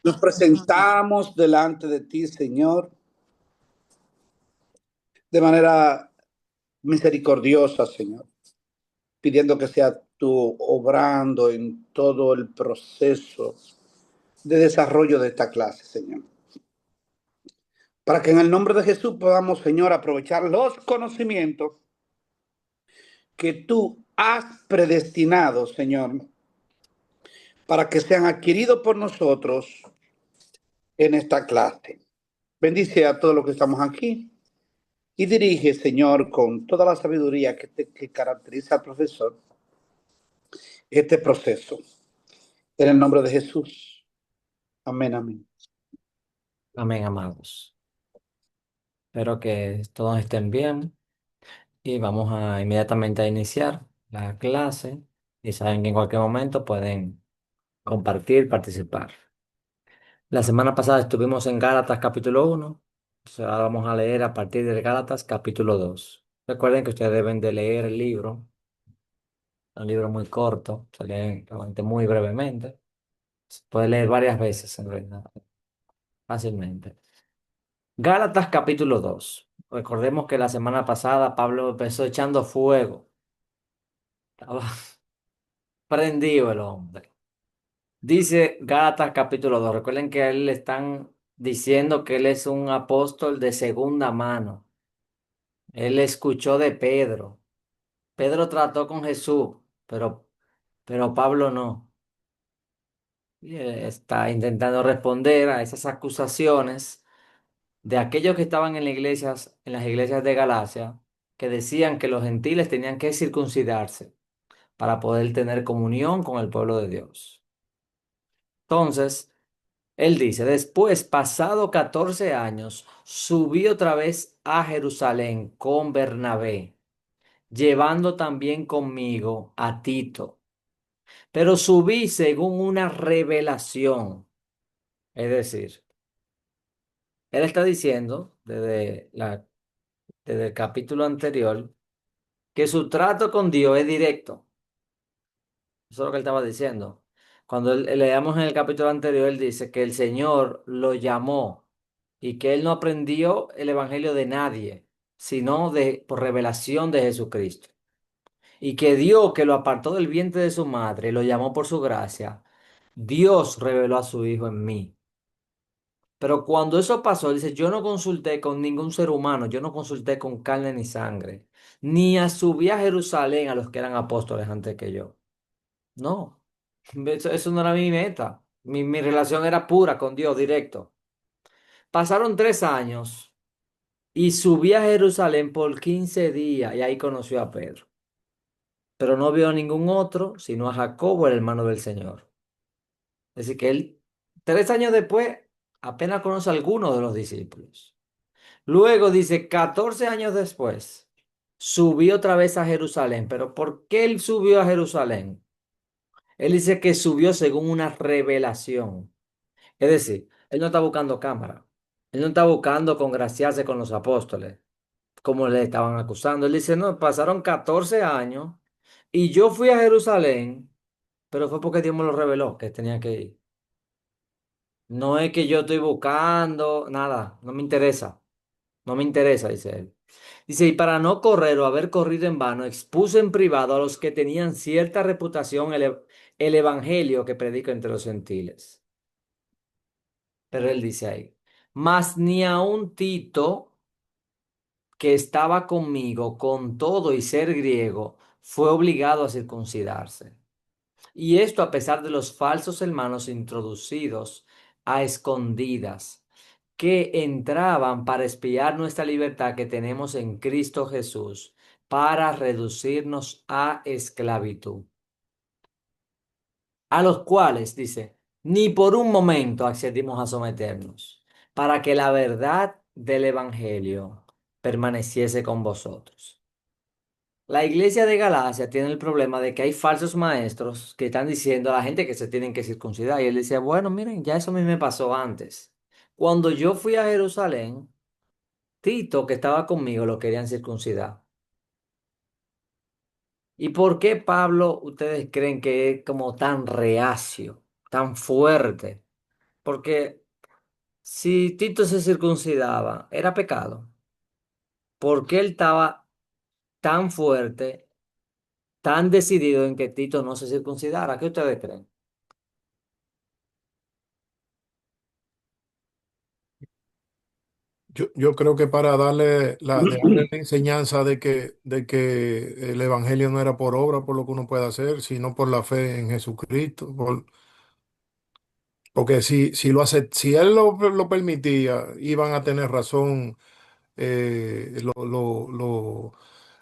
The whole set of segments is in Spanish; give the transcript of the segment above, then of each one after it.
Nos presentamos delante de ti, Señor, de manera misericordiosa, Señor, pidiendo que sea tú obrando en todo el proceso de desarrollo de esta clase, Señor. Para que en el nombre de Jesús podamos, Señor, aprovechar los conocimientos que tú has predestinado, Señor, para que sean adquiridos por nosotros en esta clase. Bendice a todos los que estamos aquí y dirige, Señor, con toda la sabiduría que caracteriza al profesor, este proceso. En el nombre de Jesús. Amén, amén. Amén, amados. Espero que todos estén bien y vamos a inmediatamente a iniciar la clase y saben que en cualquier momento pueden compartir, participar. La semana pasada estuvimos en Gálatas capítulo 1, entonces ahora vamos a leer a partir de Gálatas capítulo 2. Recuerden que ustedes deben de leer el libro, un libro muy corto, se lee realmente muy brevemente. Se puede leer varias veces en realidad, fácilmente. Gálatas capítulo 2. Recordemos que la semana pasada Pablo empezó echando fuego. Estaba prendido el hombre. Dice Gálatas capítulo 2. Recuerden que a él le están diciendo que él es un apóstol de segunda mano. Él escuchó de Pedro. Pedro trató con Jesús, pero Pablo no. Y él está intentando responder a esas acusaciones de aquellos que estaban en en las iglesias de Galacia, que decían que los gentiles tenían que circuncidarse para poder tener comunión con el pueblo de Dios. Entonces, él dice, después, pasado 14 años, subí otra vez a Jerusalén con Bernabé, llevando también conmigo a Tito, pero subí según una revelación. Es decir, él está diciendo desde el capítulo anterior que su trato con Dios es directo. Eso es lo que él estaba diciendo. Cuando leamos en el capítulo anterior, él dice que el Señor lo llamó y que él no aprendió el evangelio de nadie, sino por revelación de Jesucristo. Y que Dios, que lo apartó del vientre de su madre, lo llamó por su gracia, Dios reveló a su Hijo en mí. Pero cuando eso pasó, él dice, yo no consulté con ningún ser humano, yo no consulté con carne ni sangre, ni subí a Jerusalén a los que eran apóstoles antes que yo. No, eso no era mi meta. Mi relación era pura con Dios, directo. Pasaron 3 años y subí a Jerusalén por 15 días y ahí conoció a Pedro. Pero no vio a ningún otro, sino a Jacobo, el hermano del Señor. Es decir, que él, 3 años después, apenas conoce a alguno de los discípulos. Luego dice, 14 años después, subió otra vez a Jerusalén. ¿Pero por qué él subió a Jerusalén? Él dice que subió según una revelación. Es decir, él no está buscando cámara. Él no está buscando congraciarse con los apóstoles, como le estaban acusando. Él dice, no, pasaron 14 años y yo fui a Jerusalén, pero fue porque Dios me lo reveló que tenía que ir. No es que yo estoy buscando, nada, no me interesa. No me interesa, dice él. Dice, y para no correr o haber corrido en vano, expuse en privado a los que tenían cierta reputación el evangelio que predico entre los gentiles. Pero él dice ahí, mas ni aun Tito, que estaba conmigo con todo y ser griego, fue obligado a circuncidarse. Y esto a pesar de los falsos hermanos introducidos a escondidas, que entraban para espiar nuestra libertad que tenemos en Cristo Jesús, para reducirnos a esclavitud. A los cuales, dice, ni por un momento accedimos a someternos, para que la verdad del Evangelio permaneciese con vosotros. La iglesia de Galacia tiene el problema de que hay falsos maestros que están diciendo a la gente que se tienen que circuncidar. Y él decía, bueno, miren, ya eso a mí me pasó antes. Cuando yo fui a Jerusalén, Tito, que estaba conmigo, lo querían circuncidar. ¿Y por qué Pablo, ustedes creen que es como tan reacio, tan fuerte? Porque si Tito se circuncidaba, era pecado. ¿Por qué él estaba tan fuerte, tan decidido en que Tito no se circuncidara? ¿Qué ustedes creen? Yo creo que para dejarle la enseñanza de que el evangelio no era por obra, por lo que uno puede hacer, sino por la fe en Jesucristo. Porque si él lo permitía, iban a tener razón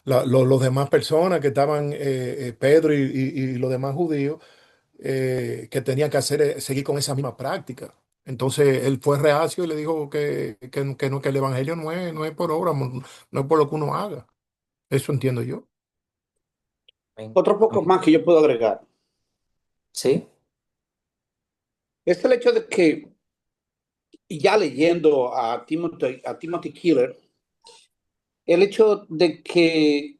los demás personas que estaban, Pedro y los demás judíos, que tenían que seguir con esa misma práctica. Entonces él fue reacio y le dijo que no, que el evangelio no es por obra, no es por lo que uno haga. Eso entiendo yo. Amén. Otro poco Amén. más que yo puedo agregar ¿Sí? es el hecho de que, y ya leyendo a Timothy Keller, el hecho de que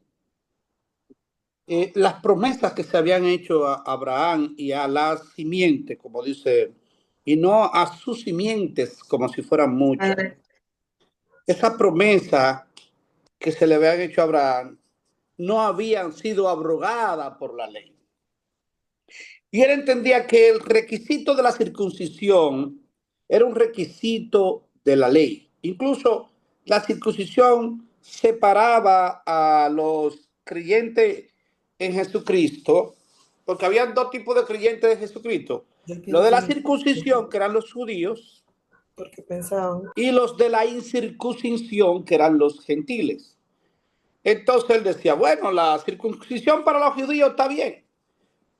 las promesas que se habían hecho a Abraham y a la simiente, como dice, y no a sus simientes como si fueran muchas, esa promesa que se le habían hecho a Abraham no habían sido abrogadas por la ley. Y él entendía que el requisito de la circuncisión era un requisito de la ley. Incluso la circuncisión separaba a los creyentes en Jesucristo, porque había dos tipos de creyentes de Jesucristo. Los de la circuncisión, que eran los judíos, porque pensaban, y los de la incircuncisión, que eran los gentiles. Entonces él decía, bueno, la circuncisión para los judíos está bien,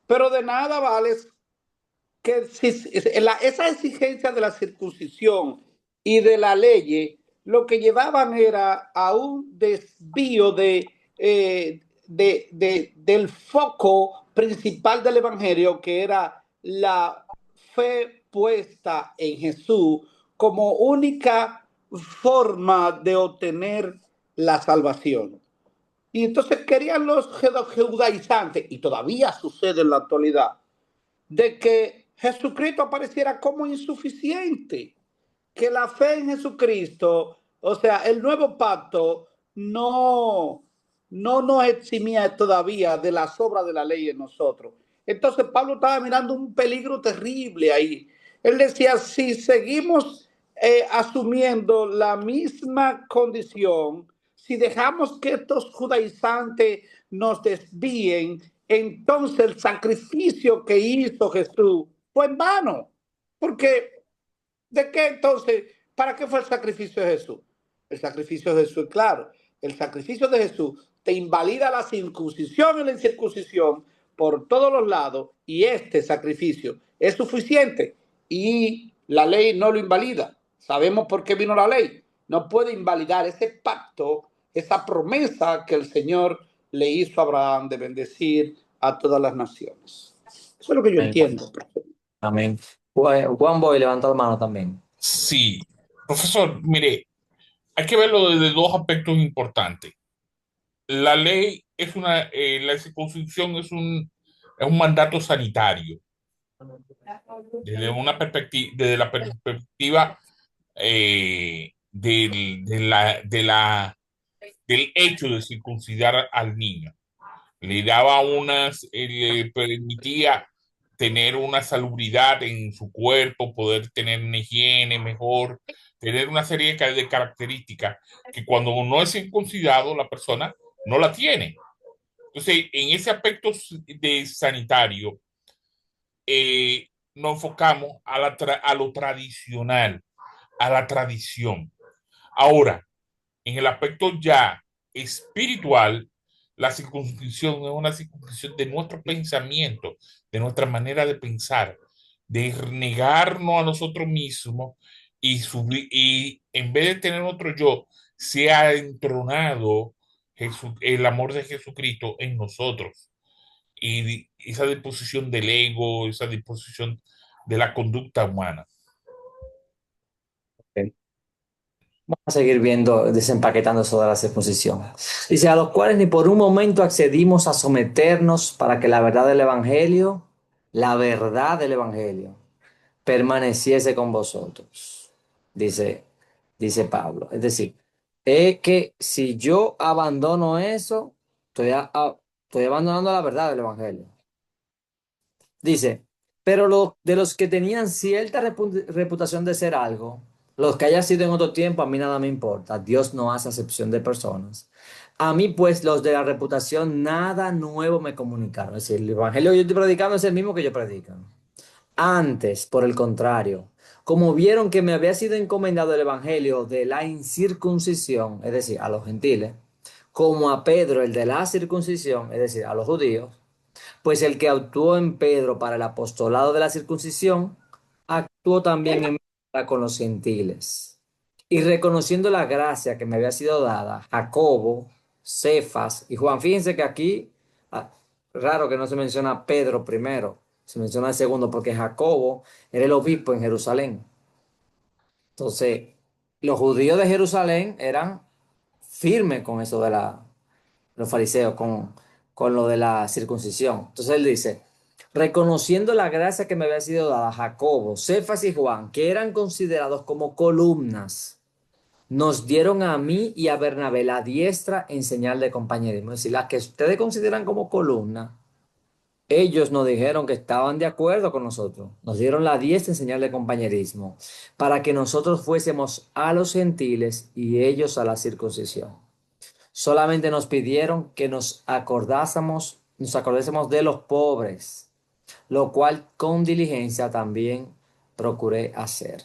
pero de nada vale que esa exigencia de la circuncisión y de la ley lo que llevaban era a un desvío del foco principal del Evangelio, que era la fe puesta en Jesús como única forma de obtener la salvación. Y entonces querían los judaizantes, y todavía sucede en la actualidad, de que Jesucristo apareciera como insuficiente, que la fe en Jesucristo, o sea, el nuevo pacto no nos eximía todavía de las obras de la ley en nosotros. Entonces Pablo estaba mirando un peligro terrible ahí. Él decía, si seguimos asumiendo la misma condición, si dejamos que estos judaizantes nos desvíen, entonces el sacrificio que hizo Jesús fue en vano. Porque, ¿de qué entonces? ¿Para qué fue el sacrificio de Jesús? El sacrificio de Jesús, claro. El sacrificio de Jesús te invalida la circuncisión y la incircuncisión por todos los lados, y este sacrificio es suficiente y la ley no lo invalida. Sabemos por qué vino la ley. No puede invalidar ese pacto, esa promesa que el Señor le hizo a Abraham de bendecir a todas las naciones. Eso es lo que yo Amén. entiendo. Amén. Juan Boy levantó la mano también. Sí, profesor, mire, hay que verlo desde dos aspectos importantes. La ley es la circuncisión es un mandato sanitario, desde la perspectiva del hecho de circuncidar al niño. Le permitía tener una salubridad en su cuerpo, poder tener una higiene mejor, tener una serie de características que cuando no es circuncidado la persona no la tiene. Entonces, en ese aspecto de sanitario, nos enfocamos a lo tradicional, a la tradición. Ahora, en el aspecto ya espiritual, la circuncisión es una circuncisión de nuestro pensamiento, de nuestra manera de pensar, de negarnos a nosotros mismos y en vez de tener otro yo, se ha entronado el amor de Jesucristo en nosotros. Y esa disposición del ego, esa disposición de la conducta humana. Ok. Vamos a seguir viendo, desempaquetando eso de la circuncisión. Dice, a los cuales ni por un momento accedimos a someternos para que la verdad del Evangelio permaneciese con vosotros, dice, dice Pablo. Es decir, es que si yo abandono eso, estoy abandonando la verdad del Evangelio. Dice, pero de los que tenían cierta reputación de ser algo, los que haya sido en otro tiempo, a mí nada me importa. Dios no hace acepción de personas. A mí, pues, los de la reputación, nada nuevo me comunicaron. Es decir, el evangelio que yo estoy predicando es el mismo que yo predico. Antes, por el contrario, como vieron que me había sido encomendado el evangelio de la incircuncisión, es decir, a los gentiles, como a Pedro el de la circuncisión, es decir, a los judíos, pues el que actuó en Pedro para el apostolado de la circuncisión, actuó también en mí para con los gentiles. Y reconociendo la gracia que me había sido dada, Jacobo, Cefas y Juan, fíjense que aquí, ah, raro que no se menciona Pedro primero, se menciona el segundo, porque Jacobo era el obispo en Jerusalén. Entonces, los judíos de Jerusalén eran firmes con eso de los fariseos, con lo de la circuncisión. Entonces él dice, reconociendo la gracia que me había sido dada a Jacobo, Cefas y Juan, que eran considerados como columnas, nos dieron a mí y a Bernabé la diestra en señal de compañerismo. Es decir, las que ustedes consideran como columnas, ellos nos dijeron que estaban de acuerdo con nosotros. Nos dieron la diestra en señal de compañerismo, para que nosotros fuésemos a los gentiles y ellos a la circuncisión. Solamente nos pidieron que nos acordásemos de los pobres, lo cual con diligencia también procuré hacer.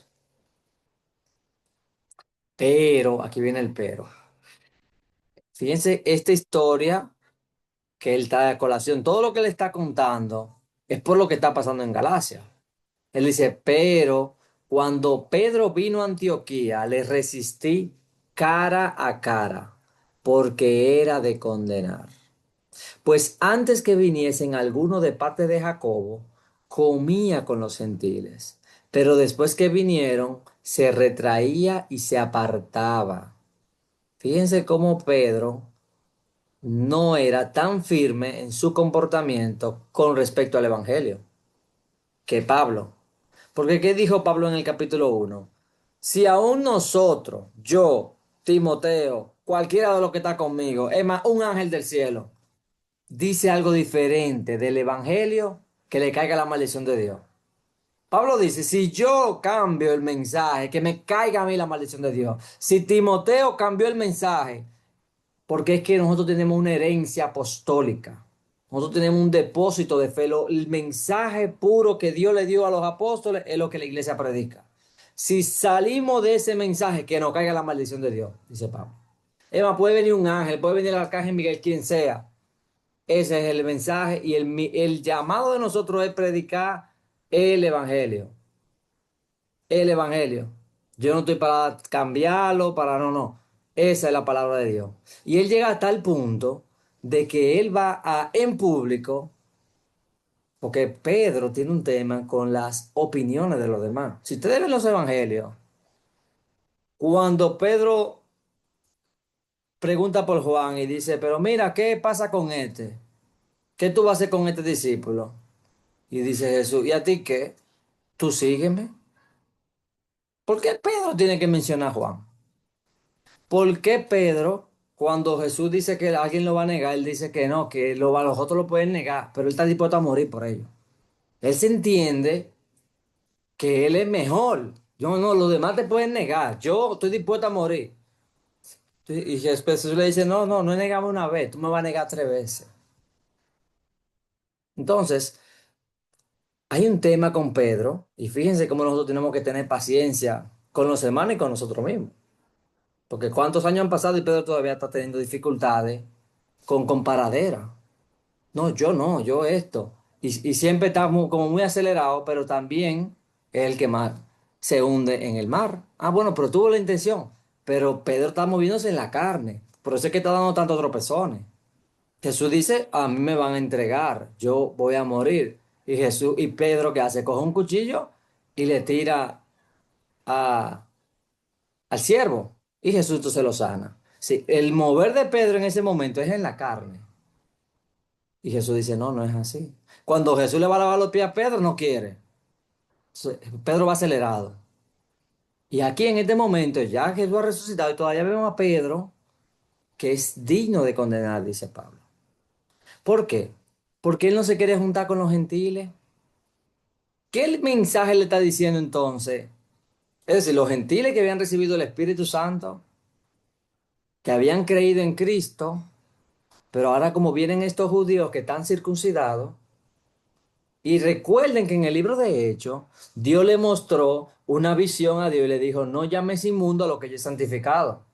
Pero, aquí viene el pero. Fíjense esta historia que él trae a colación. Todo lo que él está contando es por lo que está pasando en Galacia. Él dice, pero cuando Pedro vino a Antioquía, le resistí cara a cara, porque era de condenar. Pues antes que viniesen algunos de parte de Jacobo, comía con los gentiles, pero después que vinieron, se retraía y se apartaba. Fíjense cómo Pedro no era tan firme en su comportamiento con respecto al Evangelio que Pablo. Porque ¿qué dijo Pablo en el capítulo 1? Si aún nosotros, yo, Timoteo, cualquiera de los que está conmigo, es más, un ángel del cielo, dice algo diferente del evangelio, que le caiga la maldición de Dios. Pablo dice, si yo cambio el mensaje, que me caiga a mí la maldición de Dios. Si Timoteo cambió el mensaje, porque es que nosotros tenemos una herencia apostólica. Nosotros tenemos un depósito de fe. El mensaje puro que Dios le dio a los apóstoles es lo que la iglesia predica. Si salimos de ese mensaje, que nos caiga la maldición de Dios, dice Pablo. Emma, puede venir un ángel, puede venir el arcángel Miguel, quien sea. Ese es el mensaje y el llamado de nosotros es predicar el evangelio. El evangelio. Yo no estoy para cambiarlo, para no. Esa es la palabra de Dios. Y él llega a tal punto de que él va en público, porque Pedro tiene un tema con las opiniones de los demás. Si ustedes ven los evangelios, cuando Pedro pregunta por Juan y dice, pero mira, ¿qué pasa con este? ¿Qué tú vas a hacer con este discípulo? Y dice Jesús, ¿y a ti qué? Tú sígueme. ¿Por qué Pedro tiene que mencionar a Juan? ¿Por qué Pedro, cuando Jesús dice que alguien lo va a negar, él dice que no, que los otros lo pueden negar, pero él está dispuesto a morir por ello? Él se entiende que él es mejor. Yo no, los demás te pueden negar. Yo estoy dispuesto a morir. Y Jesús le dice, no, no, no he negado una vez, tú me vas a negar 3 veces. Entonces, hay un tema con Pedro, y fíjense cómo nosotros tenemos que tener paciencia con los hermanos y con nosotros mismos. Porque cuántos años han pasado y Pedro todavía está teniendo dificultades con comparadera. No, yo no, yo esto. Y siempre está como muy acelerado, pero también es el que más se hunde en el mar. Ah, bueno, pero tuvo la intención. Pero Pedro está moviéndose en la carne. Por eso es que está dando tantos tropezones. Jesús dice, a mí me van a entregar, yo voy a morir. Y Pedro, ¿qué hace? Coge un cuchillo y le tira a, al siervo. Y Jesús entonces lo sana. Sí, el mover de Pedro en ese momento es en la carne. Y Jesús dice, no, no es así. Cuando Jesús le va a lavar los pies a Pedro, no quiere. Entonces, Pedro va acelerado. Y aquí en este momento ya Jesús ha resucitado y todavía vemos a Pedro que es digno de condenar, dice Pablo. ¿Por qué? Porque él no se quiere juntar con los gentiles. ¿Qué mensaje le está diciendo entonces? Es decir, los gentiles que habían recibido el Espíritu Santo, que habían creído en Cristo, pero ahora como vienen estos judíos que están circuncidados, y recuerden que en el libro de Hechos, Dios le mostró una visión a Dios y le dijo, no llames inmundo a lo que yo he santificado.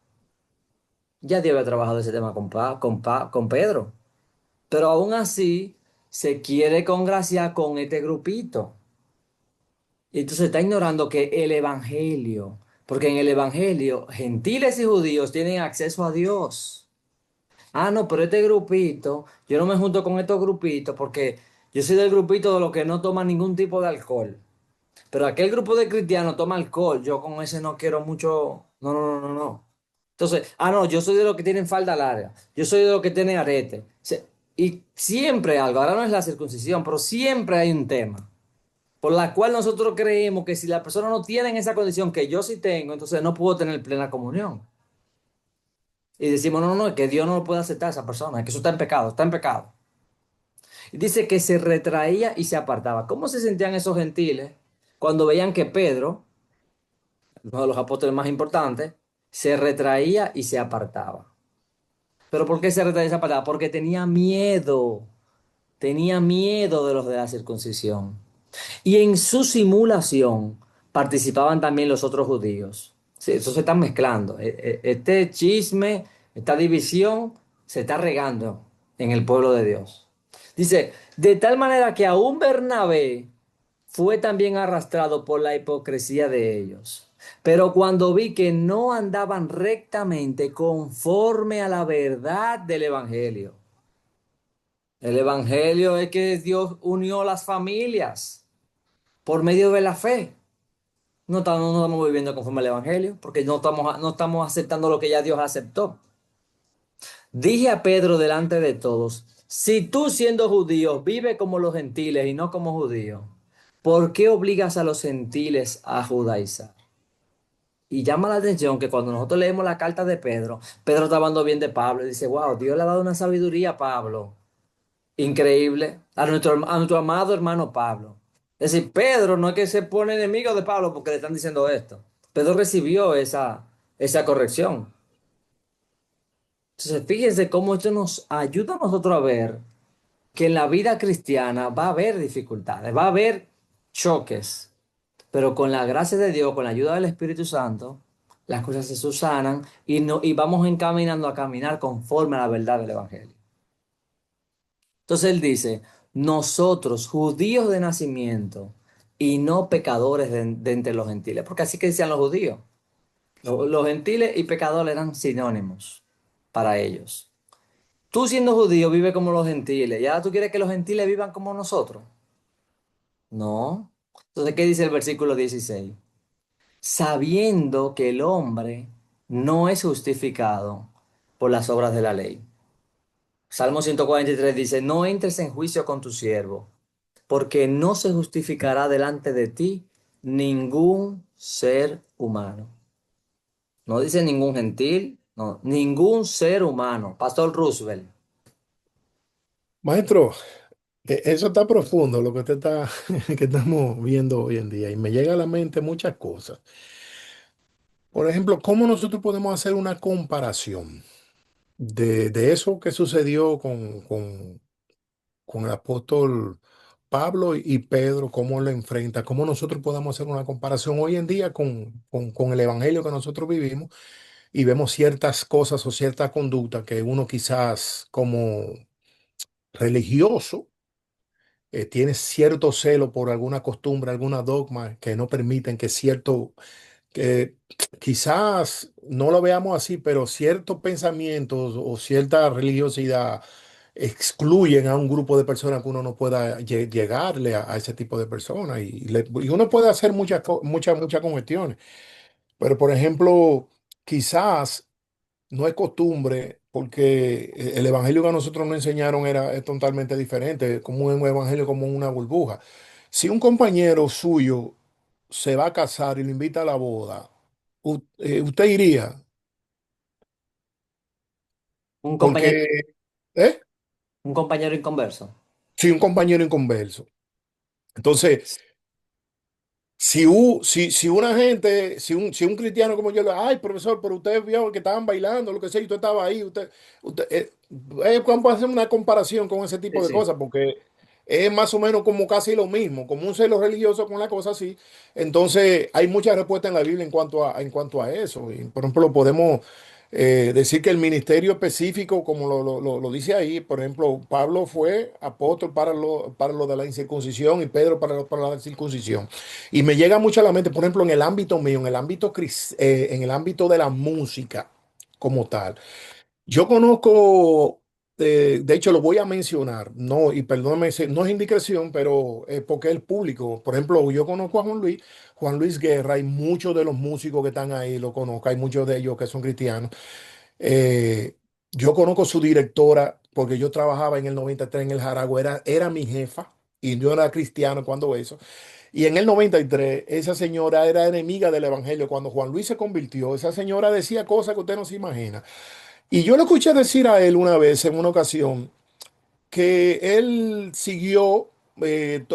Ya Dios había trabajado ese tema con Pedro, pero aún así se quiere congraciar con este grupito. Y entonces está ignorando que el Evangelio, porque en el Evangelio gentiles y judíos tienen acceso a Dios. Ah, no, pero este grupito, yo no me junto con estos grupitos porque yo soy del grupito de los que no toman ningún tipo de alcohol. Pero aquel grupo de cristianos toma alcohol, yo con ese no quiero mucho. No, no, no, no, no. Entonces, no, yo soy de los que tienen falda larga, yo soy de los que tienen arete. Y siempre algo, ahora no es la circuncisión, pero siempre hay un tema por la cual nosotros creemos que si la persona no tiene esa condición que yo sí tengo, entonces no puedo tener plena comunión. Y decimos, no, no, no, es que Dios no lo puede aceptar a esa persona, es que eso está en pecado, está en pecado. Y dice que se retraía y se apartaba. ¿Cómo se sentían esos gentiles cuando veían que Pedro, uno de los apóstoles más importantes, se retraía y se apartaba? ¿Pero por qué se retraía y se apartaba? Porque tenía miedo de los de la circuncisión. Y en su simulación participaban también los otros judíos. Sí, eso se está mezclando. Este chisme, esta división se está regando en el pueblo de Dios. Dice, de tal manera que aún Bernabé fue también arrastrado por la hipocresía de ellos. Pero cuando vi que no andaban rectamente conforme a la verdad del Evangelio. El Evangelio es que Dios unió las familias por medio de la fe. No estamos viviendo conforme al Evangelio, porque no estamos aceptando lo que ya Dios aceptó. Dije a Pedro delante de todos, si tú siendo judío vive como los gentiles y no como judíos, ¿por qué obligas a los gentiles a judaizar? Y llama la atención que cuando nosotros leemos la carta de Pedro, Pedro está hablando bien de Pablo y dice, wow, Dios le ha dado una sabiduría a Pablo. Increíble. A nuestro amado hermano Pablo. Es decir, Pedro no es que se pone enemigo de Pablo porque le están diciendo esto. Pedro recibió esa corrección. Entonces, fíjense cómo esto nos ayuda a nosotros a ver que en la vida cristiana va a haber dificultades, va a haber choques, pero con la gracia de Dios, con la ayuda del Espíritu Santo, las cosas se subsanan y vamos encaminando a caminar conforme a la verdad del Evangelio. Entonces él dice, nosotros, judíos de nacimiento y no pecadores de entre los gentiles, porque así que decían los judíos. Los gentiles y pecadores eran sinónimos para ellos. Tú siendo judío vive como los gentiles, ¿y ahora tú quieres que los gentiles vivan como nosotros? No. Entonces, ¿qué dice el versículo 16? Sabiendo que el hombre no es justificado por las obras de la ley. Salmo 143 dice, no entres en juicio con tu siervo, porque no se justificará delante de ti ningún ser humano. No dice ningún gentil, no, ningún ser humano. Pastor Roosevelt. Maestro, eso está profundo, lo que usted está, que estamos viendo hoy en día, y me llega a la mente muchas cosas. Por ejemplo, ¿cómo nosotros podemos hacer una comparación de eso que sucedió con el apóstol Pablo y Pedro, cómo lo enfrenta, cómo nosotros podemos hacer una comparación hoy en día con el evangelio que nosotros vivimos y vemos ciertas cosas o cierta conducta que uno quizás como religioso tiene cierto celo por alguna costumbre, alguna dogma que no permiten que que quizás no lo veamos así, pero ciertos pensamientos o cierta religiosidad excluyen a un grupo de personas que uno no pueda llegarle a ese tipo de personas y uno puede hacer muchas cuestiones. Pero, por ejemplo, quizás no es costumbre porque el evangelio que a nosotros nos enseñaron es totalmente diferente, como un evangelio como una burbuja. Si un compañero suyo se va a casar y lo invita a la boda, usted iría, Un compañero, porque, ¿eh? un compañero inconverso. Sí, un compañero inconverso. Entonces, si una gente, si un cristiano como yo, ay, profesor, pero usted vio que estaban bailando, lo que sea, y usted estaba ahí, vamos a hacer una comparación con ese Sí, tipo de sí. cosas, porque es más o menos como casi lo mismo, como un celo religioso con la cosa así. Entonces, hay muchas respuestas en la Biblia en cuanto a eso. Y, por ejemplo, podemos decir que el ministerio específico, como lo dice ahí, por ejemplo, Pablo fue apóstol para lo de la incircuncisión y Pedro para la circuncisión. Y me llega mucho a la mente, por ejemplo, en el ámbito mío, en el ámbito de la música como tal. Yo conozco, de hecho lo voy a mencionar, no, y perdóname, no es indiscreción, pero porque es público. Por ejemplo, yo conozco a Juan Luis Guerra, y muchos de los músicos que están ahí lo conozco, hay muchos de ellos que son cristianos. Eh, yo conozco su directora porque yo trabajaba en el 93 en el Jaragua, era mi jefa y yo era cristiano cuando eso. Y en el 93 esa señora era enemiga del evangelio. Cuando Juan Luis se convirtió, esa señora decía cosas que usted no se imagina. Y yo le escuché decir a él una vez, en una ocasión, que él siguió en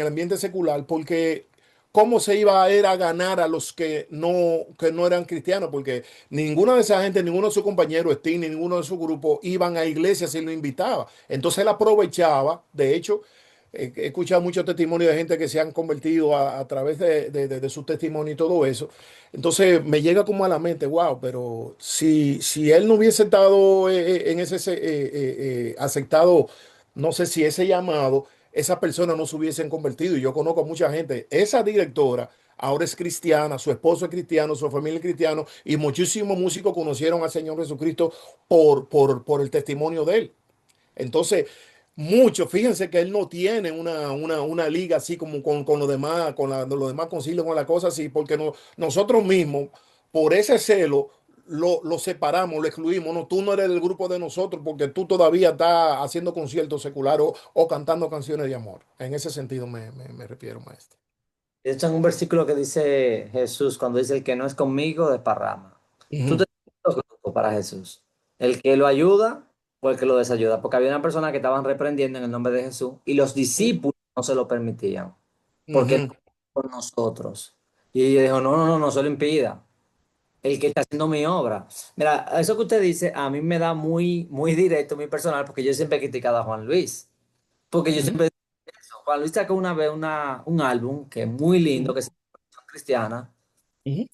el ambiente secular porque cómo se iba a ir a ganar a los que no eran cristianos, porque ninguna de esa gente, ninguno de sus compañeros, Steve, ni ninguno de su grupo iban a iglesias si lo invitaba. Entonces él aprovechaba, de hecho, he escuchado muchos testimonios de gente que se han convertido a través de su testimonio y todo eso. Entonces me llega como a la mente, wow, pero si él no hubiese estado aceptado, no sé si ese llamado, esas personas no se hubiesen convertido. Y yo conozco mucha gente, esa directora ahora es cristiana, su esposo es cristiano, su familia es cristiano, y muchísimos músicos conocieron al Señor Jesucristo por el testimonio de él. Entonces, muchos, fíjense que él no tiene una liga así como con los demás, los demás concilios, con la cosa así, porque nosotros mismos, por ese celo, lo separamos, lo excluimos. No, tú no eres del grupo de nosotros porque tú todavía estás haciendo conciertos seculares o cantando canciones de amor. En ese sentido me refiero, maestro. De hecho, en un versículo que dice Jesús, cuando dice, el que no es conmigo, desparrama. Tú Ujú, te dos grupos para Jesús. El que lo ayuda o el que lo desayuda. Porque había una persona que estaban reprendiendo en el nombre de Jesús y los discípulos no se lo permitían. Porque no ujú, con nosotros. Y dijo, no, no, no, no se lo impida. El que está haciendo mi obra. Mira, eso que usted dice a mí me da muy, muy directo, muy personal, porque yo siempre he criticado a Juan Luis. Porque yo ujú, siempre Juan Luis sacó una vez un álbum que es muy lindo, ujú, que se llama Versión Cristiana. ujú,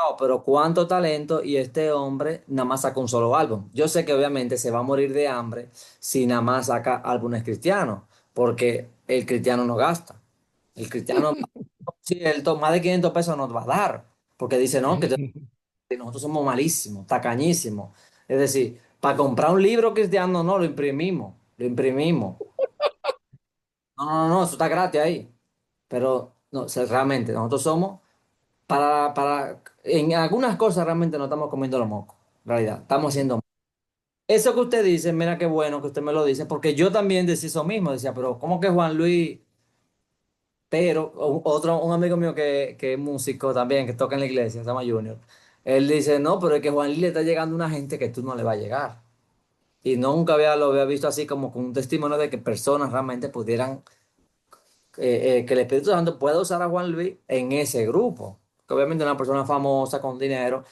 Wow, pero cuánto talento y este hombre nada más saca un solo álbum. Yo sé que obviamente se va a morir de hambre si nada más saca álbumes cristianos, porque el cristiano no gasta. El cristiano, si más de 500 pesos nos va a dar, porque dice, no, ujú. que nosotros somos malísimos, tacañísimos. Es decir, para comprar un libro cristiano, no, lo imprimimos, lo imprimimos. No, no, no, eso está gratis ahí. Pero no, o sea, realmente nosotros somos en algunas cosas realmente no estamos comiendo los mocos, en realidad, estamos haciendo. Eso que usted dice, mira qué bueno que usted me lo dice, porque yo también decía eso mismo, decía, pero ¿cómo que Juan Luis? Pero un amigo mío que es músico también, que toca en la iglesia, se llama Junior, él dice, no, pero es que Juan Luis le está llegando a una gente que tú no le va a llegar. Y nunca lo había visto así como con un testimonio de que personas realmente pudieran que el Espíritu Santo pueda usar a Juan Luis en ese grupo. Que obviamente una persona famosa con dinero,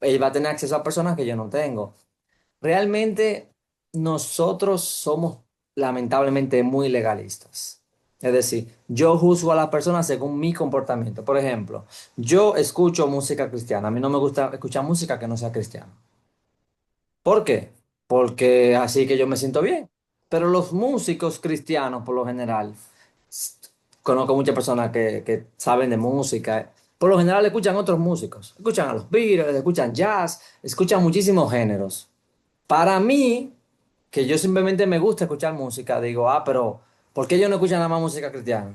él va a tener acceso a personas que yo no tengo. Realmente nosotros somos lamentablemente muy legalistas. Es decir, yo juzgo a las personas según mi comportamiento. Por ejemplo, yo escucho música cristiana. A mí no me gusta escuchar música que no sea cristiana. ¿Por qué? Porque así que yo me siento bien. Pero los músicos cristianos, por lo general, s- conozco muchas personas que saben de música. Por lo general escuchan otros músicos. Escuchan a los Beatles, escuchan jazz, escuchan muchísimos géneros. Para mí, que yo simplemente me gusta escuchar música, digo, pero ¿por qué yo no escucho nada más música cristiana?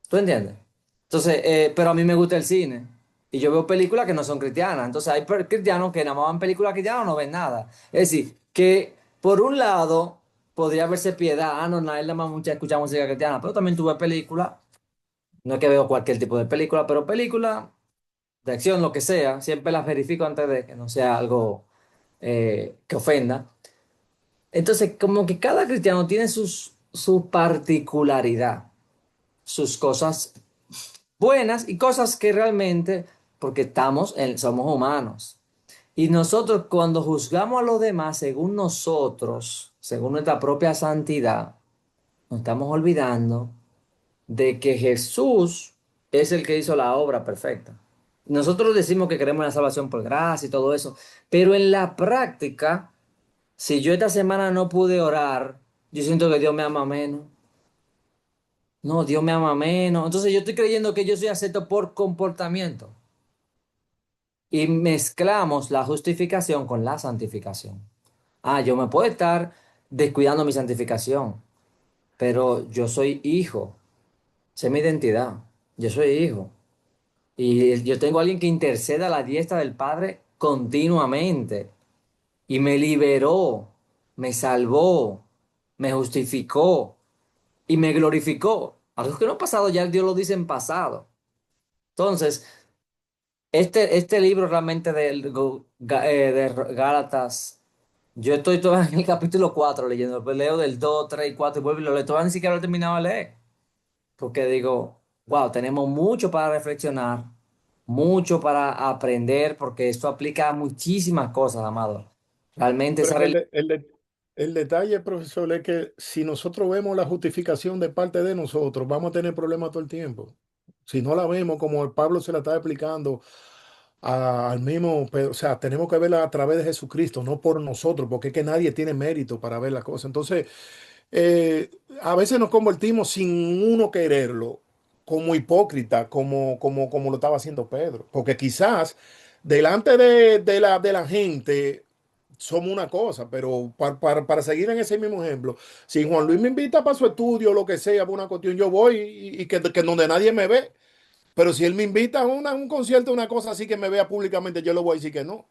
¿Tú entiendes? Entonces, pero a mí me gusta el cine y yo veo películas que no son cristianas. Entonces, hay cristianos que nada más ven películas cristianas o no ven nada. Es decir, que por un lado podría verse piedad, no, no, él nada más escucha música cristiana, pero también tuve películas No es que veo cualquier tipo de película, pero película de acción, lo que sea, siempre las verifico antes de que no sea algo que ofenda. Entonces, como que cada cristiano tiene su particularidad, sus cosas buenas y cosas que realmente, porque somos humanos. Y nosotros cuando juzgamos a los demás según nosotros, según nuestra propia santidad, nos estamos olvidando de que Jesús es el que hizo la obra perfecta. Nosotros decimos que queremos la salvación por gracia y todo eso, pero en la práctica, si yo esta semana no pude orar, yo siento que Dios me ama menos. No, Dios me ama menos. Entonces yo estoy creyendo que yo soy acepto por comportamiento. Y mezclamos la justificación con la santificación. Ah, yo me puedo estar descuidando mi santificación, pero yo soy hijo. Sé mi identidad. Yo soy hijo. Y yo tengo a alguien que intercede a la diestra del Padre continuamente. Y me liberó, me salvó, me justificó y me glorificó. Algo que no ha pasado ya, Dios lo dice en pasado. Entonces, este libro realmente de Gálatas, yo estoy todavía en el capítulo 4 leyendo, pues leo del 2 3 y 4 y vuelvo y lo leo, todavía ni siquiera lo he terminado de leer, porque digo, wow, tenemos mucho para reflexionar, mucho para aprender, porque esto aplica a muchísimas cosas, amado. Realmente Pero esa que religión, el detalle, profesor, es que si nosotros vemos la justificación de parte de nosotros, vamos a tener problemas todo el tiempo. Si no la vemos como el Pablo se la está explicando al mismo, o sea, tenemos que verla a través de Jesucristo, no por nosotros, porque es que nadie tiene mérito para ver la cosa. Entonces, eh, a veces nos convertimos sin uno quererlo, como hipócrita, como lo estaba haciendo Pedro. Porque quizás delante de la gente somos una cosa, pero para seguir en ese mismo ejemplo, si Juan Luis me invita para su estudio, lo que sea, por una cuestión, yo voy y que donde nadie me ve. Pero si él me invita a un concierto, una cosa así que me vea públicamente, yo le voy a decir que no.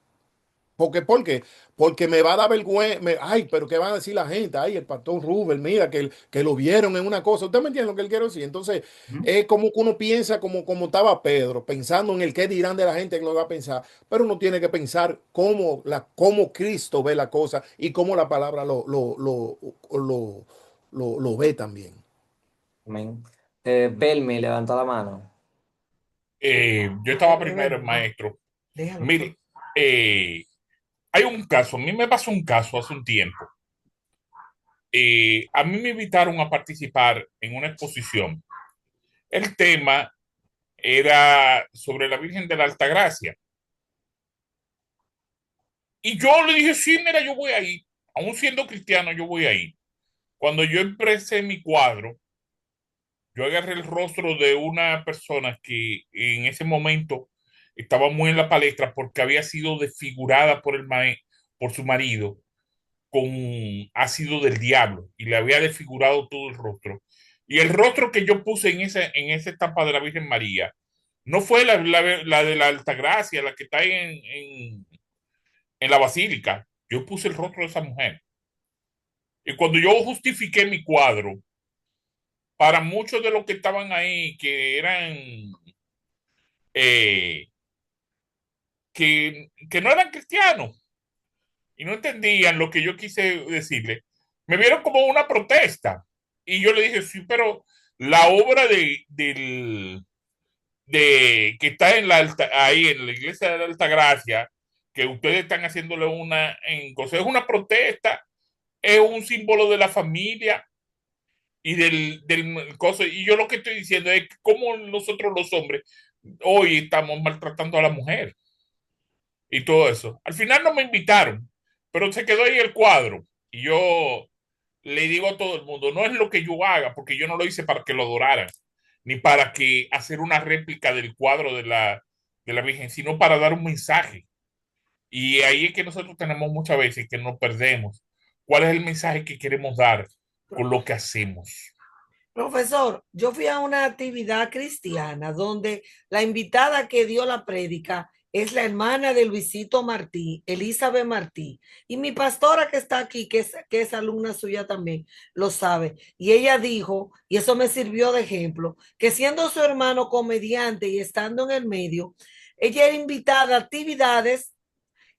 ¿Por qué? Porque me va a dar vergüenza. Ay, pero ¿qué van a decir la gente? Ay, el pastor Rubén, mira, que lo vieron en una cosa. ¿Usted me entiende lo que él quiere decir? Entonces, es como que uno piensa como estaba Pedro, pensando en el qué dirán de la gente que lo va a pensar. Pero uno tiene que pensar cómo Cristo ve la cosa y cómo la palabra lo ve también. amén. Belmi levantó la mano. Yo estaba primero, maestro. Mire, hay un caso, a mí me pasó un caso hace un tiempo. A mí me invitaron a participar en una exposición. El tema era sobre la Virgen de la Altagracia. Y yo le dije, sí, mira, yo voy a ir. Aún siendo cristiano, yo voy a ir. Cuando yo expresé mi cuadro, yo agarré el rostro de una persona que en ese momento estaba muy en la palestra porque había sido desfigurada por su marido con ácido del diablo y le había desfigurado todo el rostro. Y el rostro que yo puse en esa estampa de la Virgen María no fue la de la Altagracia, la que está en la basílica. Yo puse el rostro de esa mujer. Y cuando yo justifiqué mi cuadro, para muchos de los que estaban ahí, que eran, eh, que no eran cristianos y no entendían lo que yo quise decirle, me vieron como una protesta. Y yo le dije, sí, pero la obra que está ahí en la iglesia de la Altagracia, que ustedes están haciéndole en cosa, es una protesta, es un símbolo de la familia y del cosa. Y yo lo que estoy diciendo es cómo nosotros los hombres hoy estamos maltratando a la mujer y todo eso. Al final no me invitaron, pero se quedó ahí el cuadro. Y yo le digo a todo el mundo, no es lo que yo haga, porque yo no lo hice para que lo adoraran, ni para que hacer una réplica del cuadro de la Virgen, sino para dar un mensaje. Y ahí es que nosotros tenemos muchas veces que nos perdemos. ¿Cuál es el mensaje que queremos dar con lo que hacemos? Profesor, yo fui a una actividad cristiana donde la invitada que dio la prédica es la hermana de Luisito Martí, Elizabeth Martí. Y mi pastora que está aquí, que es alumna suya también, lo sabe. Y ella dijo, y eso me sirvió de ejemplo, que siendo su hermano comediante y estando en el medio, ella era invitada a actividades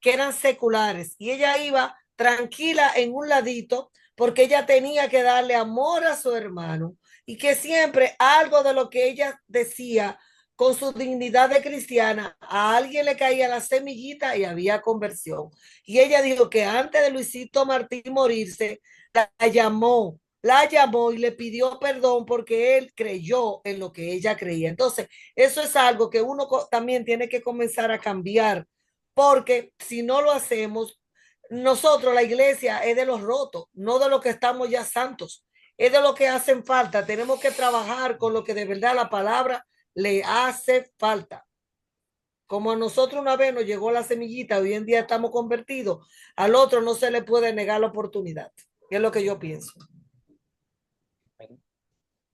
que eran seculares y ella iba tranquila en un ladito porque ella tenía que darle amor a su hermano y que siempre algo de lo que ella decía con su dignidad de cristiana, a alguien le caía la semillita y había conversión. Y ella dijo que antes de Luisito Martí morirse, la llamó y le pidió perdón porque él creyó en lo que ella creía. Entonces, eso es algo que uno también tiene que comenzar a cambiar, porque si no lo hacemos, nosotros, la iglesia, es de los rotos, no de los que estamos ya santos, es de lo que hacen falta. Tenemos que trabajar con lo que de verdad la palabra le hace falta. Como a nosotros una vez nos llegó la semillita, hoy en día estamos convertidos, al otro no se le puede negar la oportunidad. Es lo que yo pienso.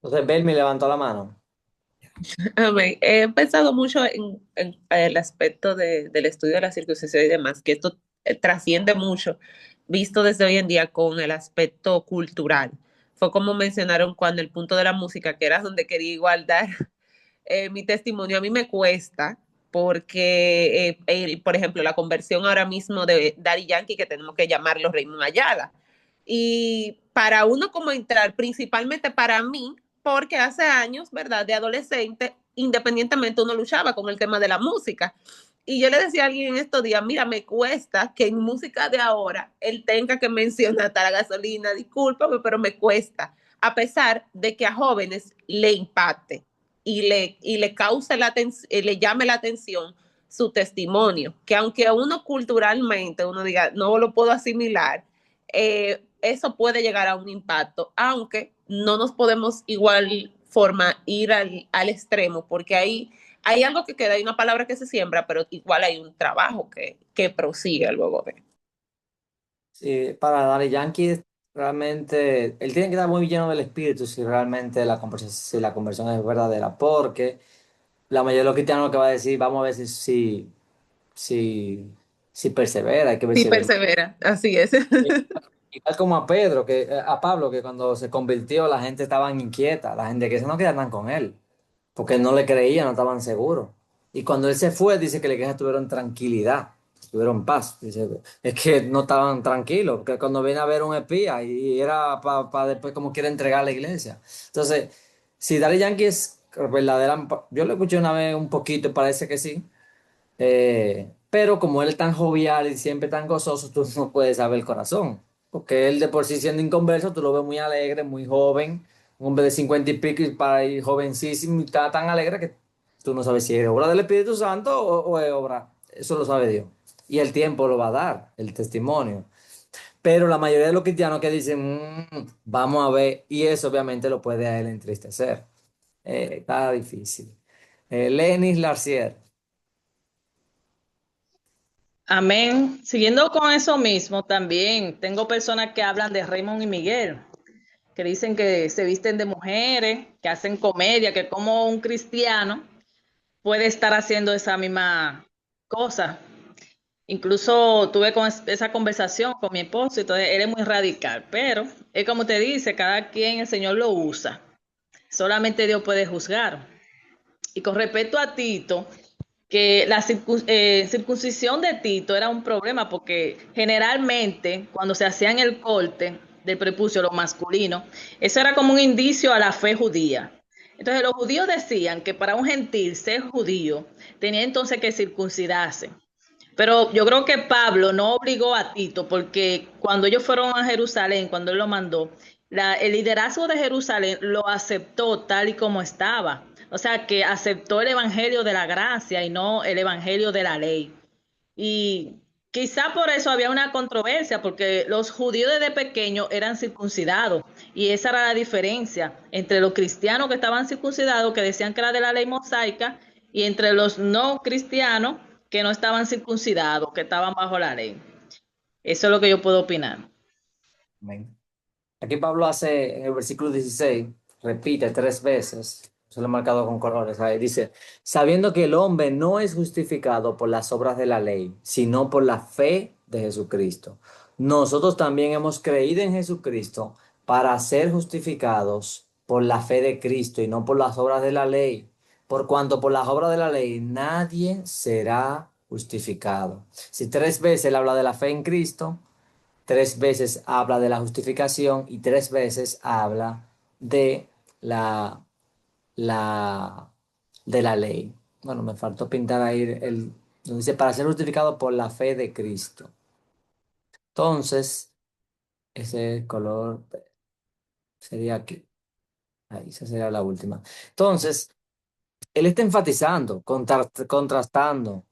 Entonces, Belmi levantó la mano. Amén. He pensado mucho en el aspecto del estudio de la circuncisión y demás, que esto trasciende mucho, visto desde hoy en día con el aspecto cultural. Fue como mencionaron cuando el punto de la música, que era donde quería igual dar mi testimonio. A mí me cuesta porque, por ejemplo, la conversión ahora mismo de Daddy Yankee, que tenemos que llamarlo Raymond Ayala. Y para uno como entrar, principalmente para mí, porque hace años, ¿verdad? De adolescente, independientemente uno luchaba con el tema de la música. Y yo le decía a alguien en estos días, mira, me cuesta que en música de ahora él tenga que mencionar hasta la gasolina, discúlpame, pero me cuesta, a pesar de que a jóvenes le impacte y le cause le llame la atención su testimonio, que aunque uno culturalmente uno diga, no lo puedo asimilar, eso puede llegar a un impacto, aunque no nos podemos igual forma ir al extremo, porque hay algo que queda, hay una palabra que se siembra, pero igual hay un trabajo que prosigue luego de. Sí, para Daddy Yankee, realmente, él tiene que estar muy lleno del espíritu si realmente si la conversión es verdadera, porque la mayoría de los cristianos lo que va a decir, vamos a ver si persevera, hay que ver Sí, si es verdad. persevera, así es. Igual como a Pedro, a Pablo, que cuando se convirtió la gente estaba inquieta, la gente que se no quedaban con él, porque no le creían, no estaban seguros. Y cuando él se fue, dice que la iglesia tuvieron tranquilidad, tuvieron paz. Dice, es que no estaban tranquilos, porque cuando viene a ver un espía y era para después como quiere entregar a la iglesia. Entonces, si Daddy Yankee es verdadera, yo lo escuché una vez un poquito, parece que sí. Pero como él es tan jovial y siempre tan gozoso, tú no puedes saber el corazón. Porque él de por sí siendo inconverso, tú lo ves muy alegre, muy joven, un hombre de 50 y pico y para ir jovencísimo, y está tan alegre que tú no sabes si es obra del Espíritu Santo o es obra. Eso lo sabe Dios. Y el tiempo lo va a dar, el testimonio. Pero la mayoría de los cristianos que dicen, vamos a ver, y eso obviamente lo puede a él entristecer. Está difícil. Lenis Larcier. Amén. Siguiendo con eso mismo, también tengo personas que hablan de Raymond y Miguel, que dicen que se visten de mujeres, que hacen comedia, que como un cristiano puede estar haciendo esa misma cosa. Incluso tuve esa conversación con mi esposo, entonces él es muy radical, pero es como te dice, cada quien el Señor lo usa. Solamente Dios puede juzgar. Y con respecto a Tito, que la circuncisión de Tito era un problema porque generalmente cuando se hacían el corte del prepucio, lo masculino, eso era como un indicio a la fe judía. Entonces los judíos decían que para un gentil ser judío tenía entonces que circuncidarse. Pero yo creo que Pablo no obligó a Tito porque cuando ellos fueron a Jerusalén, cuando él lo mandó, el liderazgo de Jerusalén lo aceptó tal y como estaba. O sea, que aceptó el evangelio de la gracia y no el evangelio de la ley. Y quizá por eso había una controversia, porque los judíos desde pequeños eran circuncidados. Y esa era la diferencia entre los cristianos que estaban circuncidados, que decían que era de la ley mosaica, y entre los no cristianos que no estaban circuncidados, que estaban bajo la ley. Eso es lo que yo puedo opinar. Amén. Aquí Pablo hace en el versículo 16, repite 3 veces, se lo he marcado con colores ahí, dice, sabiendo que el hombre no es justificado por las obras de la ley, sino por la fe de Jesucristo. Nosotros también hemos creído en Jesucristo para ser justificados por la fe de Cristo y no por las obras de la ley. Por cuanto por las obras de la ley nadie será justificado. Si 3 veces él habla de la fe en Cristo, 3 veces habla de la justificación y 3 veces habla de la, la, de la ley. Bueno, me faltó pintar ahí dice, para ser justificado por la fe de Cristo. Entonces, ese color sería aquí. Ahí, esa sería la última. Entonces, él está enfatizando, contrastando.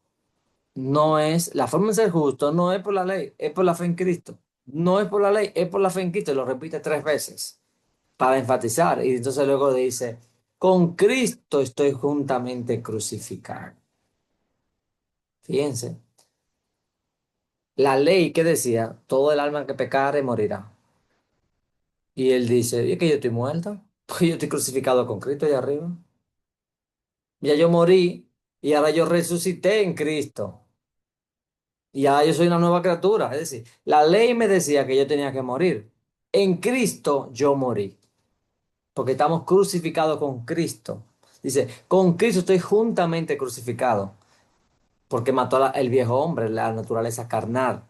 No es, la forma de ser justo no es por la ley, es por la fe en Cristo. No es por la ley, es por la fe en Cristo. Y lo repite 3 veces para enfatizar. Y entonces luego dice, con Cristo estoy juntamente crucificado. Fíjense, la ley que decía, todo el alma que pecare morirá. Y él dice, ¿y es que yo estoy muerto? Pues yo estoy crucificado con Cristo allá arriba. Ya yo morí y ahora yo resucité en Cristo. Y ahora yo soy una nueva criatura. Es decir, la ley me decía que yo tenía que morir. En Cristo yo morí. Porque estamos crucificados con Cristo. Dice, con Cristo estoy juntamente crucificado. Porque mató el viejo hombre, la naturaleza carnal.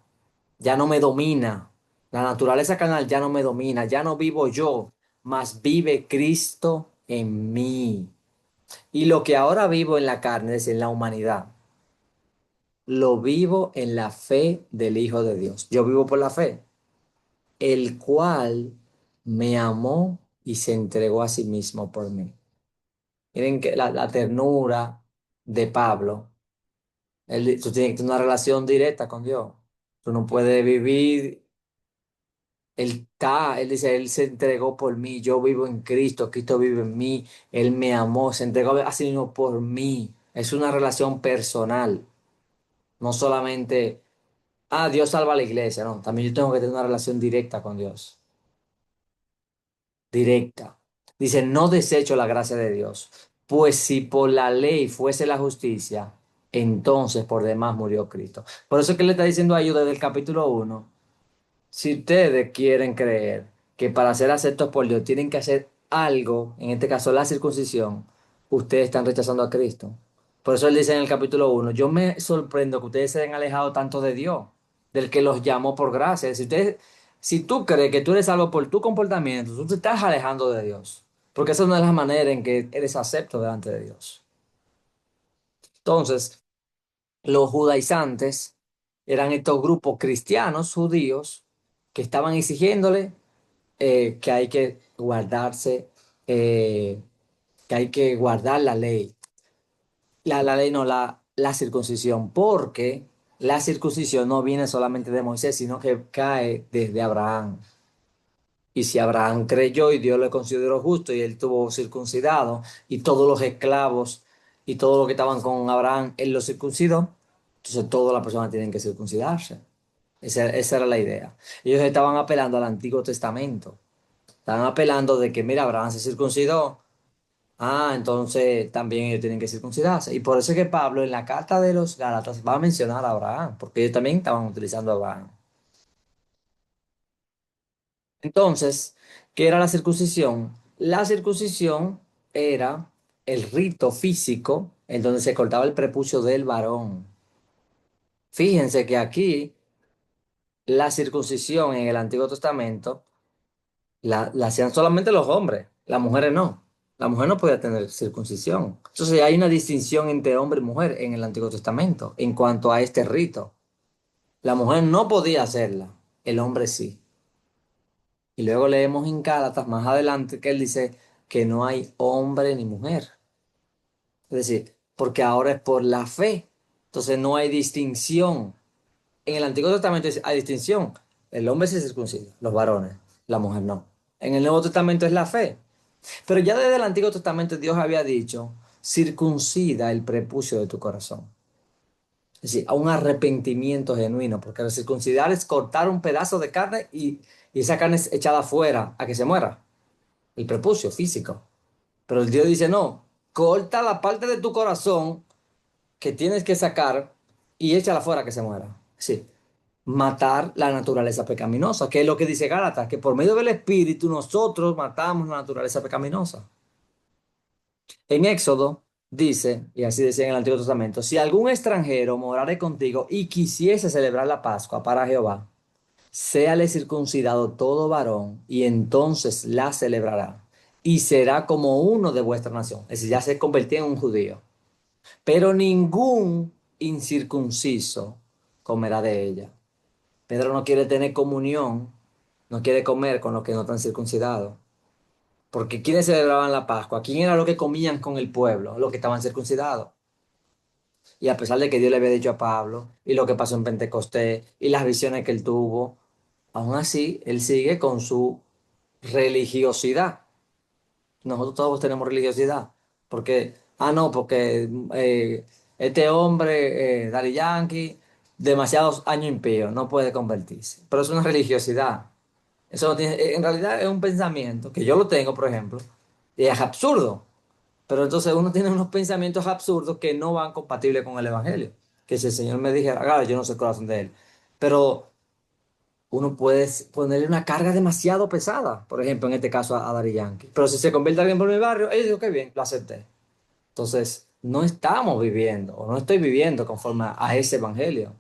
Ya no me domina. La naturaleza carnal ya no me domina. Ya no vivo yo, mas vive Cristo en mí. Y lo que ahora vivo en la carne, es decir, en la humanidad, lo vivo en la fe del Hijo de Dios. Yo vivo por la fe, el cual me amó y se entregó a sí mismo por mí. Miren que la ternura de Pablo. Tú tienes que tener una relación directa con Dios. Tú no puedes vivir. Él dice, Él se entregó por mí. Yo vivo en Cristo. Cristo vive en mí. Él me amó. Se entregó a sí mismo por mí. Es una relación personal. No solamente, Dios salva a la iglesia. No, también yo tengo que tener una relación directa con Dios. Directa. Dice, no desecho la gracia de Dios. Pues si por la ley fuese la justicia, entonces por demás murió Cristo. Por eso es que le está diciendo a ellos desde el capítulo 1, si ustedes quieren creer que para ser aceptos por Dios tienen que hacer algo, en este caso la circuncisión, ustedes están rechazando a Cristo. Por eso él dice en el capítulo 1, yo me sorprendo que ustedes se hayan alejado tanto de Dios, del que los llamó por gracia. Si tú crees que tú eres salvo por tu comportamiento, tú te estás alejando de Dios. Porque esa es una de las maneras en que eres acepto delante de Dios. Entonces, los judaizantes eran estos grupos cristianos judíos que estaban exigiéndole que hay que guardarse, que hay que guardar la ley. La ley no, la circuncisión, porque la circuncisión no viene solamente de Moisés, sino que cae desde Abraham. Y si Abraham creyó y Dios le consideró justo y él tuvo circuncidado y todos los esclavos y todos los que estaban con Abraham, él los circuncidó, entonces todas las personas tienen que circuncidarse. Esa era la idea. Ellos estaban apelando al Antiguo Testamento. Estaban apelando de que, mira, Abraham se circuncidó. Entonces también ellos tienen que circuncidarse. Y por eso es que Pablo en la carta de los Gálatas va a mencionar a Abraham, porque ellos también estaban utilizando a Abraham. Entonces, ¿qué era la circuncisión? La circuncisión era el rito físico en donde se cortaba el prepucio del varón. Fíjense que aquí la circuncisión en el Antiguo Testamento la hacían solamente los hombres, las mujeres no. La mujer no podía tener circuncisión. Entonces hay una distinción entre hombre y mujer en el Antiguo Testamento en cuanto a este rito. La mujer no podía hacerla, el hombre sí. Y luego leemos en Gálatas más adelante que él dice que no hay hombre ni mujer. Es decir, porque ahora es por la fe. Entonces no hay distinción. En el Antiguo Testamento hay distinción. El hombre se circuncida, los varones, la mujer no. En el Nuevo Testamento es la fe. Pero ya desde el Antiguo Testamento Dios había dicho, circuncida el prepucio de tu corazón. Es decir, a un arrepentimiento genuino, porque circuncidar es cortar un pedazo de carne y esa carne es echada afuera a que se muera. El prepucio físico. Pero el Dios dice, no, corta la parte de tu corazón que tienes que sacar y échala fuera que se muera. Sí, matar la naturaleza pecaminosa, que es lo que dice Gálatas, que por medio del Espíritu nosotros matamos la naturaleza pecaminosa. En Éxodo dice, y así decía en el Antiguo Testamento, si algún extranjero morare contigo y quisiese celebrar la Pascua para Jehová, séale circuncidado todo varón, y entonces la celebrará, y será como uno de vuestra nación. Es decir, ya se convertía en un judío. Pero ningún incircunciso comerá de ella. Pedro no quiere tener comunión, no quiere comer con los que no están circuncidados. Porque ¿quiénes celebraban la Pascua? ¿Quién era lo que comían con el pueblo? Los que estaban circuncidados. Y a pesar de que Dios le había dicho a Pablo, y lo que pasó en Pentecostés, y las visiones que él tuvo, aún así, él sigue con su religiosidad. Nosotros todos tenemos religiosidad. Porque, no, porque este hombre, Daddy Yankee, demasiados años impío, no puede convertirse. Pero es una religiosidad. Eso no tiene, en realidad es un pensamiento que yo lo tengo, por ejemplo, y es absurdo. Pero entonces uno tiene unos pensamientos absurdos que no van compatibles con el Evangelio. Que si el Señor me dijera, claro, yo no sé el corazón de él. Pero uno puede ponerle una carga demasiado pesada, por ejemplo, en este caso a Daddy Yankee. Pero si se convierte alguien por mi barrio, ellos digo, qué bien, lo acepté. Entonces, no estamos viviendo, o no estoy viviendo conforme a ese evangelio.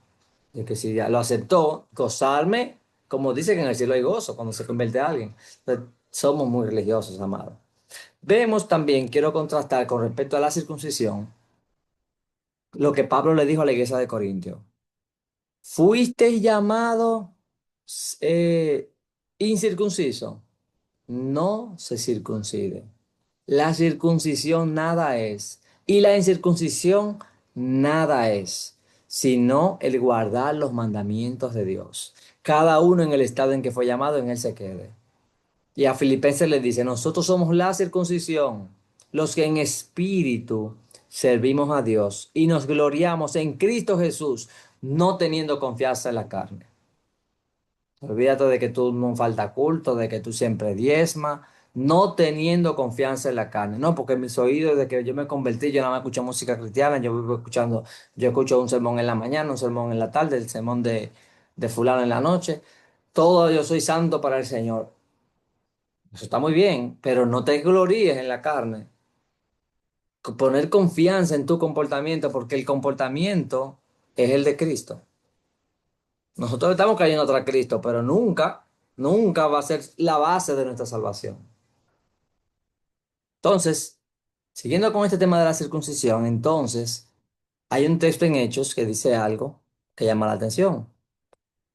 De que si ya lo aceptó, gozarme, como dice que en el cielo hay gozo cuando se convierte a alguien. Entonces, somos muy religiosos, amados. Vemos también, quiero contrastar con respecto a la circuncisión, lo que Pablo le dijo a la iglesia de Corintio. Fuisteis llamado eh, incircunciso, no se circuncide. La circuncisión nada es, y la incircuncisión nada es, sino el guardar los mandamientos de Dios. Cada uno en el estado en que fue llamado, en él se quede. Y a Filipenses le dice, nosotros somos la circuncisión, los que en espíritu servimos a Dios y nos gloriamos en Cristo Jesús, no teniendo confianza en la carne. Olvídate de que tú no falta culto, de que tú siempre diezmas, no teniendo confianza en la carne. No, porque mis oídos, desde que yo me convertí, yo no me escucho música cristiana, yo vivo escuchando, yo escucho un sermón en la mañana, un sermón en la tarde, el sermón de fulano en la noche. Todo yo soy santo para el Señor. Eso está muy bien, pero no te gloríes en la carne. Poner confianza en tu comportamiento, porque el comportamiento es el de Cristo. Nosotros estamos cayendo tras Cristo, pero nunca, nunca va a ser la base de nuestra salvación. Entonces, siguiendo con este tema de la circuncisión, entonces, hay un texto en Hechos que dice algo que llama la atención.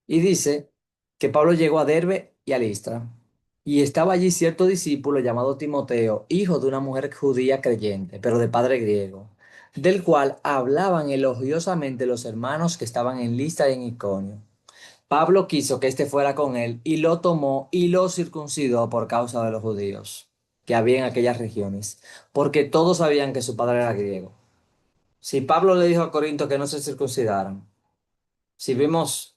Y dice que Pablo llegó a Derbe y a Listra, y estaba allí cierto discípulo llamado Timoteo, hijo de una mujer judía creyente, pero de padre griego, del cual hablaban elogiosamente los hermanos que estaban en Listra y en Iconio. Pablo quiso que éste fuera con él y lo tomó y lo circuncidó por causa de los judíos que había en aquellas regiones, porque todos sabían que su padre era griego. Si Pablo le dijo a Corinto que no se circuncidaran, si vimos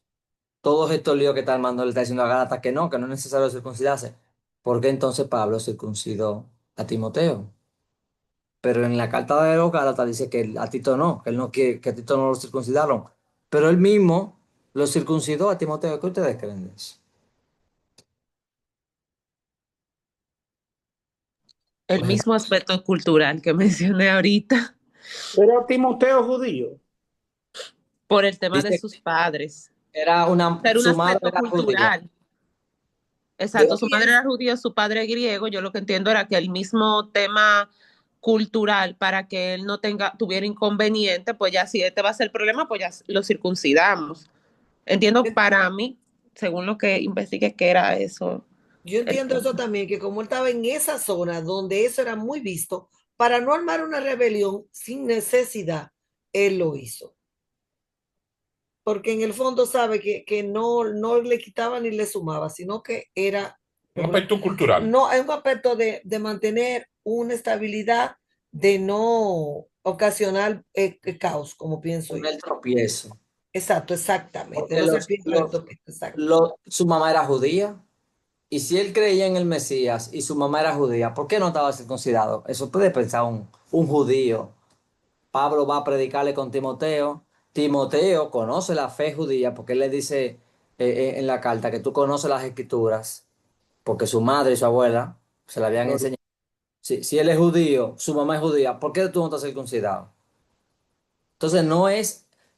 todos estos líos que está armando, le está diciendo a Gálatas que no es necesario circuncidarse, ¿por qué entonces Pablo circuncidó a Timoteo? Pero en la carta de los Gálatas dice que a Tito no, que él no quiere, que a Tito no lo circuncidaron, pero él mismo lo circuncidó a Timoteo. ¿Qué ustedes creen de eso? El Bueno, mismo aspecto cultural que mencioné ahorita, era Timoteo judío. por el tema de Dice sus padres. que era Era un su madre aspecto era judía. cultural. Exacto, Digo, su madre era judía, su padre griego. Yo lo que entiendo era que el mismo tema cultural, para que él no tuviera inconveniente, pues ya si este va a ser el problema, pues ya lo circuncidamos. Entiendo para mí, según lo que investigué, que era eso. Yo entiendo eso también, que como él estaba en esa zona donde eso era muy visto, para no armar una rebelión sin necesidad, él lo hizo. Porque en el fondo sabe que no le quitaba ni le sumaba, sino que era Un aspecto cultural. no, es un aspecto de mantener una estabilidad, de no ocasionar caos, como pienso yo. el tropiezo. Exacto, exactamente. Porque No se piensa en el topic, exacto. su mamá era judía. Y si él creía en el Mesías y su mamá era judía, ¿por qué no estaba circuncidado? Eso puede pensar un judío. Pablo va a predicarle con Timoteo. Timoteo conoce la fe judía porque él le dice en la carta que tú conoces las escrituras, porque su madre y su abuela se la habían Gloria. enseñado. Si él es judío, su mamá es judía, ¿por qué tú no estás circuncidado? Entonces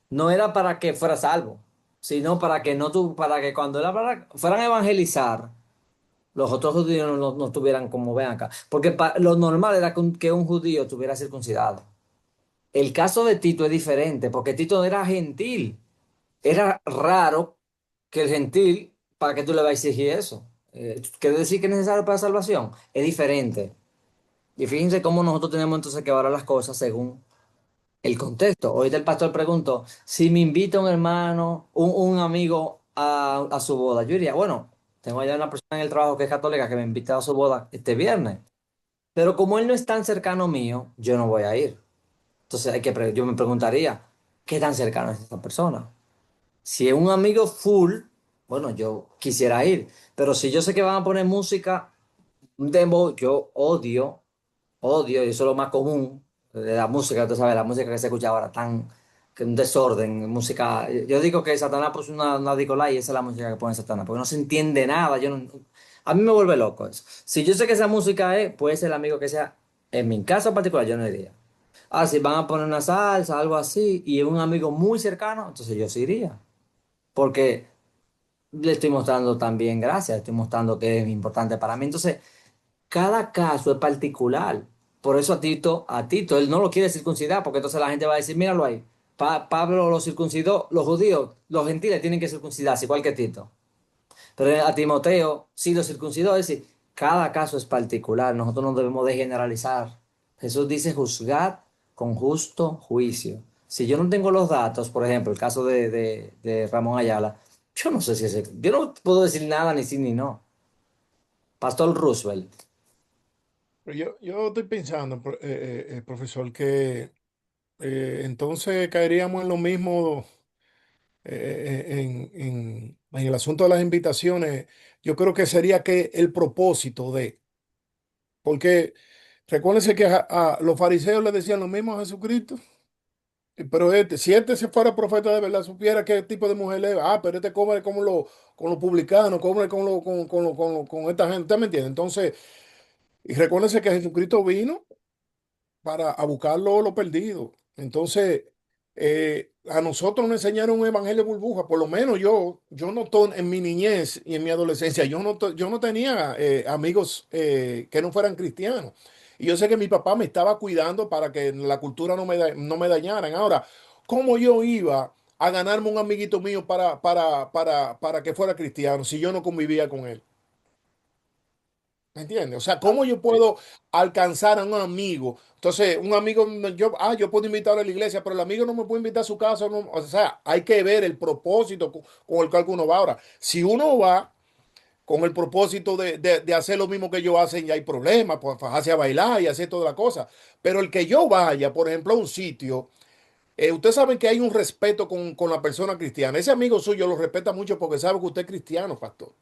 no era para que fuera salvo, sino para que para que cuando él fueran a evangelizar, los otros judíos no tuvieran como ven acá. Porque lo normal era que un judío estuviera circuncidado. El caso de Tito es diferente, porque Tito era gentil. Era raro que el gentil, ¿para qué tú le vas a exigir eso? ¿Quiere decir que es necesario para la salvación? Es diferente. Y fíjense cómo nosotros tenemos entonces que valorar las cosas según el contexto. Ahorita el pastor preguntó, si me invita un hermano, un amigo a su boda, yo diría, bueno, tengo allá una persona en el trabajo que es católica que me invita a su boda este viernes, pero como él no es tan cercano mío, yo no voy a ir. Entonces yo me preguntaría, ¿qué tan cercano es esta persona? Si es un amigo full, bueno, yo quisiera ir, pero si yo sé que van a poner música, un dembow, yo odio, y eso es lo más común de la música, tú sabes, la música que se escucha ahora, que un desorden, música. Yo digo que Satanás puso una Nicolás y esa es la música que pone Satanás, porque no se entiende nada. A mí me vuelve loco eso. Si yo sé que esa música puede ser el amigo que sea, en mi caso particular, yo no iría. Ah, si van a poner una salsa, algo así, y es un amigo muy cercano, entonces yo sí iría. Porque le estoy mostrando también gracias, estoy mostrando que es importante para mí. Entonces, cada caso es particular. Por eso a Tito, él no lo quiere circuncidar, porque entonces la gente va a decir, míralo ahí, Pablo lo circuncidó, los judíos, los gentiles tienen que circuncidarse, igual que Tito. Pero a Timoteo sí lo circuncidó, es decir, cada caso es particular, nosotros no debemos de generalizar. Jesús dice, juzgad con justo juicio. Si yo no tengo los datos, por ejemplo, el caso de Ramón Ayala, yo no sé yo no puedo decir nada ni sí ni no. Pastor Roosevelt. Pero yo estoy pensando, profesor, que entonces caeríamos en lo mismo en el asunto de las invitaciones. Yo creo que sería que el propósito porque recuérdense que a los fariseos le decían lo mismo a Jesucristo. Pero si este se fuera profeta de verdad, supiera qué tipo de mujer es. Ah, pero este come como con los publicanos, come con esta gente. ¿Usted me entiende? Entonces, y recuérdense que Jesucristo vino para a buscar lo perdido. Entonces, a nosotros nos enseñaron un evangelio burbuja, por lo menos yo no en mi niñez y en mi adolescencia, yo no tenía amigos que no fueran cristianos. Y yo sé que mi papá me estaba cuidando para que la cultura no me dañaran. Ahora, ¿cómo yo iba a ganarme un amiguito mío para que fuera cristiano si yo no convivía con él? ¿Me entiendes? O sea, ¿cómo yo puedo alcanzar a un amigo? Entonces, un amigo, yo puedo invitarlo a la iglesia, pero el amigo no me puede invitar a su casa. O sea, hay que ver el propósito con el cual uno va. Ahora, si uno va con el propósito de hacer lo mismo que ellos hacen, ya hay problemas, pues fajarse a bailar y hacer toda la cosa. Pero el que yo vaya, por ejemplo, a un sitio, ustedes saben que hay un respeto con la persona cristiana. Ese amigo suyo lo respeta mucho porque sabe que usted es cristiano, pastor.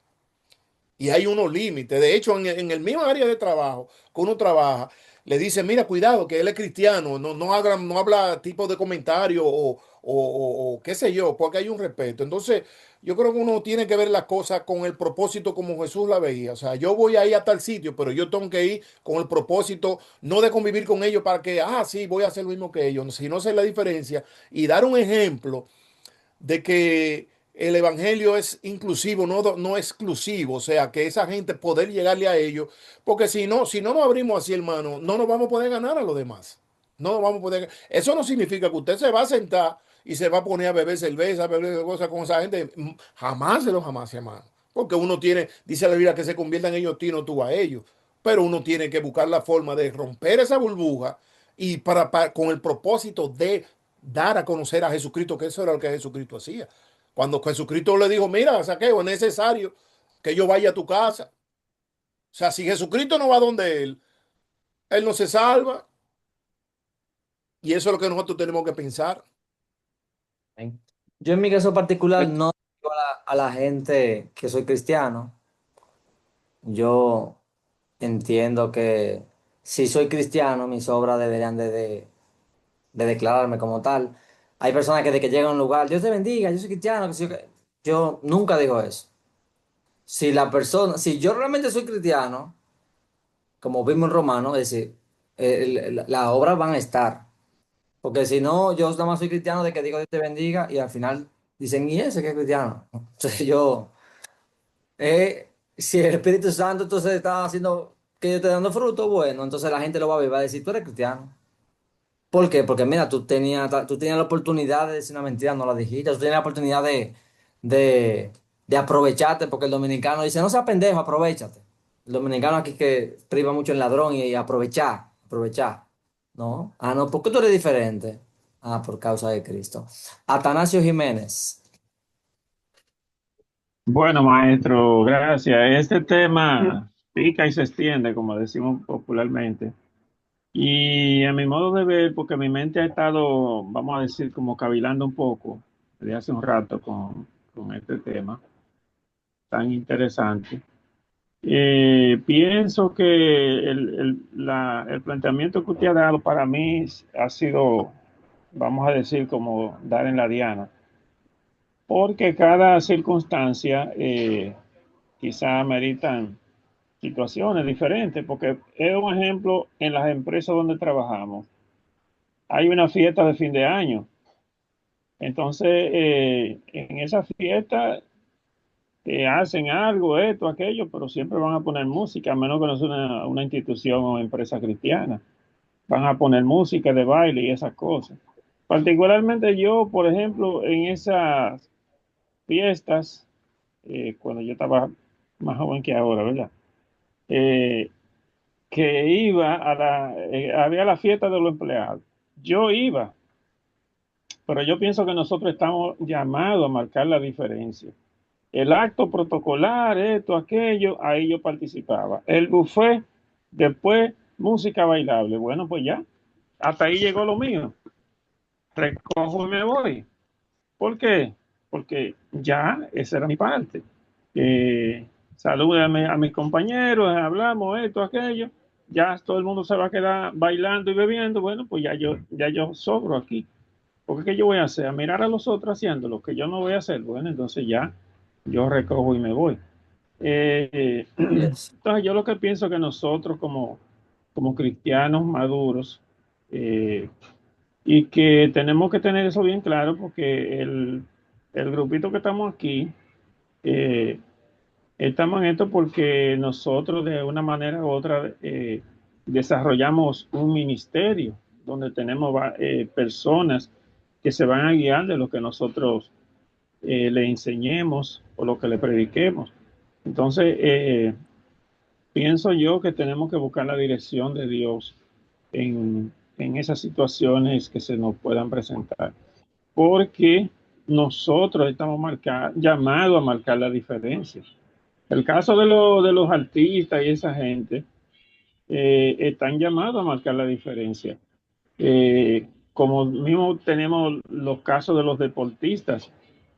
Y hay unos límites. De hecho, en el mismo área de trabajo que uno trabaja, le dice, mira, cuidado, que él es cristiano, no habla tipo de comentario o qué sé yo, porque hay un respeto. Entonces, yo creo que uno tiene que ver las cosas con el propósito como Jesús la veía. O sea, yo voy a ir a tal sitio, pero yo tengo que ir con el propósito no de convivir con ellos para que, sí, voy a hacer lo mismo que ellos, sino hacer la diferencia y dar un ejemplo de que el evangelio es inclusivo, no exclusivo, o sea, que esa gente poder llegarle a ellos, porque si no nos abrimos así, hermano, no nos vamos a poder ganar a los demás. No nos vamos a poder. Eso no significa que usted se va a sentar y se va a poner a beber cerveza, a beber cosas con esa gente. Jamás se lo jamás, hermano. Porque uno tiene, dice la Biblia, que se conviertan ellos a ti, no tú a ellos. Pero uno tiene que buscar la forma de romper esa burbuja y con el propósito de dar a conocer a Jesucristo, que eso era lo que Jesucristo hacía. Cuando Jesucristo le dijo, mira, Saqueo, es necesario que yo vaya a tu casa. O sea, si Jesucristo no va donde él no se salva. Y eso es lo que nosotros tenemos que pensar. Yo en mi caso particular no digo a la gente que soy cristiano, yo entiendo que si soy cristiano, mis obras deberían de declararme como tal. Hay personas que de que llegan a un lugar, Dios te bendiga, yo soy cristiano, que yo nunca digo eso. Si la persona, si yo realmente soy cristiano, como vimos en Romano, es decir, las obras van a estar. Porque si no, yo nada más soy cristiano de que digo Dios te bendiga y al final dicen, ¿y ese que es cristiano? Entonces si el Espíritu Santo entonces está haciendo que yo esté dando fruto, bueno, entonces la gente lo va a ver y va a decir, tú eres cristiano. ¿Por qué? Porque mira, tú tenías la oportunidad de decir una mentira, no la dijiste, tú tenías la oportunidad de, de aprovecharte, porque el dominicano dice, no seas pendejo, aprovechate. El dominicano aquí que priva mucho en ladrón y aprovechar. ¿No? Ah, no, ¿por qué tú eres diferente? Ah, por causa de Cristo. Atanasio Jiménez. Bueno, maestro, gracias. Este tema pica y se extiende, como decimos popularmente. Y a mi modo de ver, porque mi mente ha estado, vamos a decir, como cavilando un poco desde hace un rato con este tema tan interesante. Pienso que el planteamiento que usted ha dado para mí ha sido, vamos a decir, como dar en la diana, porque cada circunstancia quizá ameritan situaciones diferentes, porque es un ejemplo en las empresas donde trabajamos. Hay una fiesta de fin de año. Entonces, en esa fiesta hacen algo, esto, aquello, pero siempre van a poner música, a menos que no sea una institución o empresa cristiana. Van a poner música de baile y esas cosas. Particularmente yo, por ejemplo, en esas fiestas, cuando yo estaba más joven que ahora, ¿verdad? Eh, que iba había la fiesta de los empleados. Yo iba, pero yo pienso que nosotros estamos llamados a marcar la diferencia. El acto protocolar, esto, aquello, ahí yo participaba. El buffet, después música bailable. Bueno, pues ya, hasta ahí llegó lo mío. Recojo y me voy. ¿Por qué? Porque ya esa era mi parte. Salude a mis compañeros, hablamos esto, aquello. Ya todo el mundo se va a quedar bailando y bebiendo. Bueno, pues ya yo sobro aquí. Porque ¿qué yo voy a hacer? A mirar a los otros haciendo lo que yo no voy a hacer. Bueno, entonces ya yo recojo y me voy. Yes. Entonces yo lo que pienso que nosotros como cristianos maduros, y que tenemos que tener eso bien claro porque el grupito que estamos aquí, eh, estamos en esto porque nosotros de una manera u otra desarrollamos un ministerio donde tenemos personas que se van a guiar de lo que nosotros le enseñemos o lo que le prediquemos. Entonces, pienso yo que tenemos que buscar la dirección de Dios en esas situaciones que se nos puedan presentar, porque nosotros estamos llamados a marcar la diferencia. El caso de los artistas y esa gente están llamados a marcar la diferencia. Como mismo tenemos los casos de los deportistas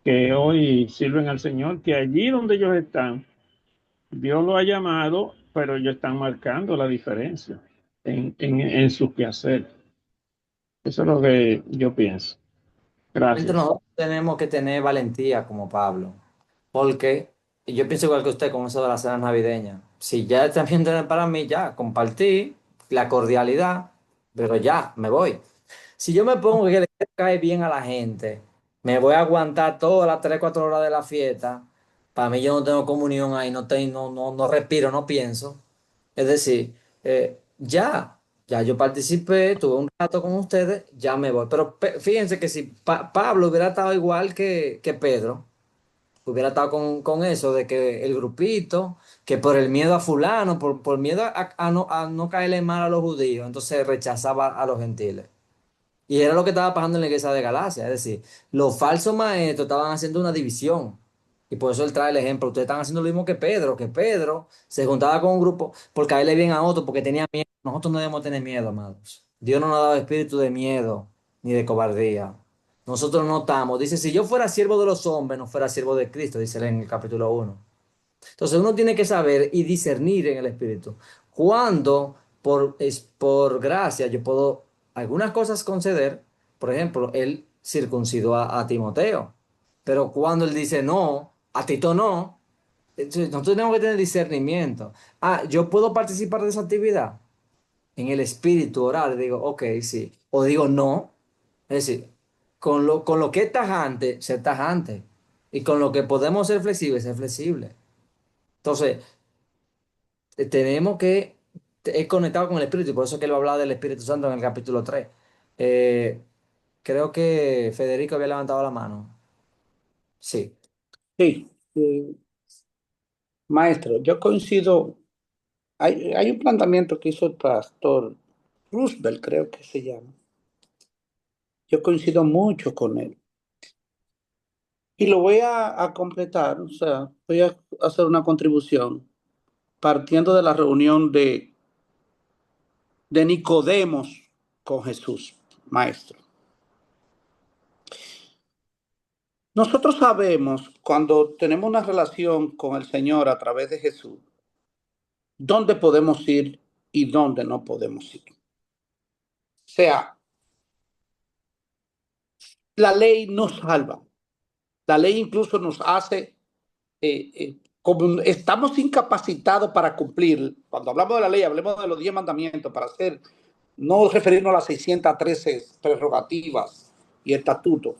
que hoy sirven al Señor, que allí donde ellos están, Dios los ha llamado, pero ellos están marcando la diferencia en su quehacer. Eso es lo que yo pienso. Gracias. Nosotros tenemos que tener valentía como Pablo, porque yo pienso igual que usted con eso de las cenas navideñas. Si ya también para mí, ya compartí la cordialidad, pero ya me voy. Si yo me pongo que le cae bien a la gente, me voy a aguantar todas las 3 4 horas de la fiesta. Para mí yo no tengo comunión ahí, no respiro, no pienso. Es decir, ya yo participé, tuve un rato con ustedes, ya me voy. Pero fíjense que si Pablo hubiera estado igual que Pedro, hubiera estado con eso de que el grupito, que por el miedo a fulano, por miedo a no caerle mal a los judíos, entonces rechazaba a los gentiles. Y era lo que estaba pasando en la iglesia de Galacia, es decir, los falsos maestros estaban haciendo una división. Y por eso él trae el ejemplo. Ustedes están haciendo lo mismo que Pedro se juntaba con un grupo por caerle bien a otro, porque tenía miedo. Nosotros no debemos tener miedo, amados. Dios no nos ha dado espíritu de miedo ni de cobardía. Nosotros no estamos. Dice, si yo fuera siervo de los hombres, no fuera siervo de Cristo, dice él en el capítulo 1. Entonces uno tiene que saber y discernir en el espíritu. Cuando por gracia yo puedo algunas cosas conceder, por ejemplo, él circuncidó a Timoteo, pero cuando él dice no, a Tito no, entonces nosotros tenemos que tener discernimiento. Ah, yo puedo participar de esa actividad en el espíritu oral, digo, ok, sí, o digo no, es decir, con lo que es tajante, ser tajante, y con lo que podemos ser flexibles, ser flexible. Entonces, tenemos que es conectado con el Espíritu, y por eso que él va a hablar del Espíritu Santo en el capítulo 3. Eh, Creo que Federico había levantado la mano. Sí. Sí, maestro, yo coincido. Hay un planteamiento que hizo el pastor Roosevelt, creo que se llama. Yo coincido mucho con él. Y lo voy a completar, o sea, voy a hacer una contribución partiendo de la reunión de Nicodemos con Jesús, maestro. Nosotros sabemos cuando tenemos una relación con el Señor a través de Jesús, dónde podemos ir y dónde no podemos ir. O sea, la ley nos salva. La ley incluso nos hace, como estamos incapacitados para cumplir. Cuando hablamos de la ley, hablemos de los 10 mandamientos para hacer, no referirnos a las 613 prerrogativas y estatutos.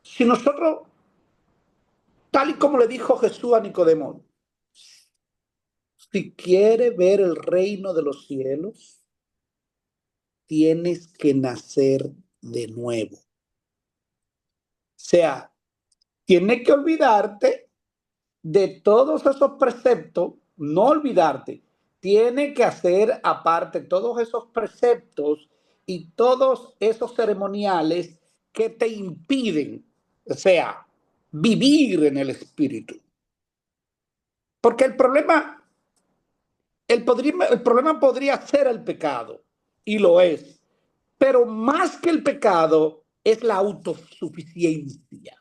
Si nosotros, tal y como le dijo Jesús a Nicodemo, si quiere ver el reino de los cielos, tienes que nacer de nuevo. O sea, tienes que olvidarte de todos esos preceptos, no olvidarte, tienes que hacer aparte todos esos preceptos y todos esos ceremoniales que te impiden, o sea, vivir en el espíritu. Porque el problema podría ser el pecado, y lo es, pero más que el pecado es la autosuficiencia.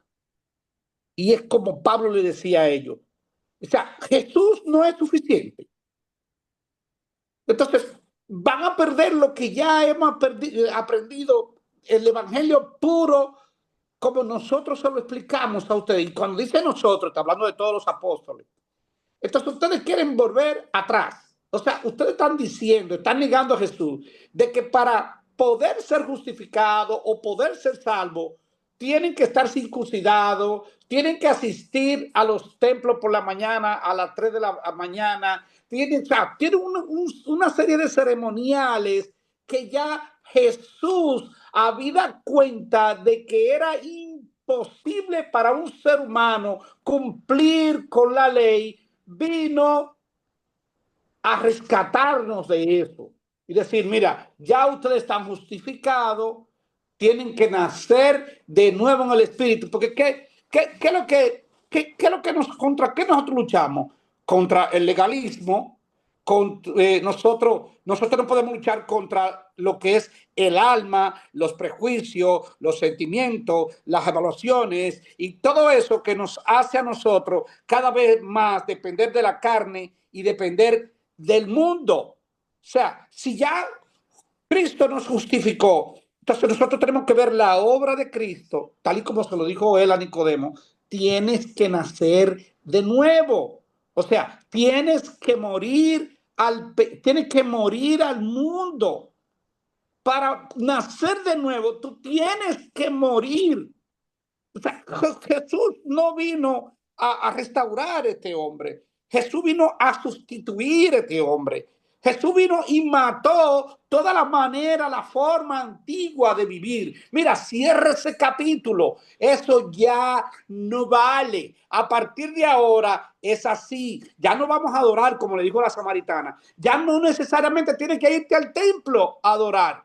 Y es como Pablo le decía a ellos. O sea, Jesús no es suficiente. Entonces, van a perder lo que ya hemos aprendido, el evangelio puro, como nosotros se lo explicamos a ustedes. Y cuando dice nosotros, está hablando de todos los apóstoles. Entonces, ustedes quieren volver atrás. O sea, ustedes están diciendo, están negando a Jesús, de que para poder ser justificado o poder ser salvo, tienen que estar circuncidados, tienen que asistir a los templos por la mañana, a las 3 de la mañana, tienen una serie de ceremoniales que ya Jesús había cuenta de que era imposible para un ser humano cumplir con la ley, vino a rescatarnos de eso y decir, mira, ya ustedes están justificados, tienen que nacer de nuevo en el Espíritu, porque ¿qué es lo que contra qué nosotros luchamos? Contra el legalismo. Nosotros no podemos luchar contra lo que es el alma, los prejuicios, los sentimientos, las evaluaciones y todo eso que nos hace a nosotros cada vez más depender de la carne y depender del mundo. O sea, si ya Cristo nos justificó, entonces nosotros tenemos que ver la obra de Cristo, tal y como se lo dijo él a Nicodemo, tienes que nacer de nuevo. O sea, tienes que morir al mundo. Para nacer de nuevo, tú tienes que morir. O sea, Jesús no vino a restaurar a este hombre. Jesús vino a sustituir a este hombre. Jesús vino y mató toda la manera, la forma antigua de vivir. Mira, cierra ese capítulo. Eso ya no vale. A partir de ahora es así. Ya no vamos a adorar, como le dijo la samaritana. Ya no necesariamente tienes que irte al templo a adorar.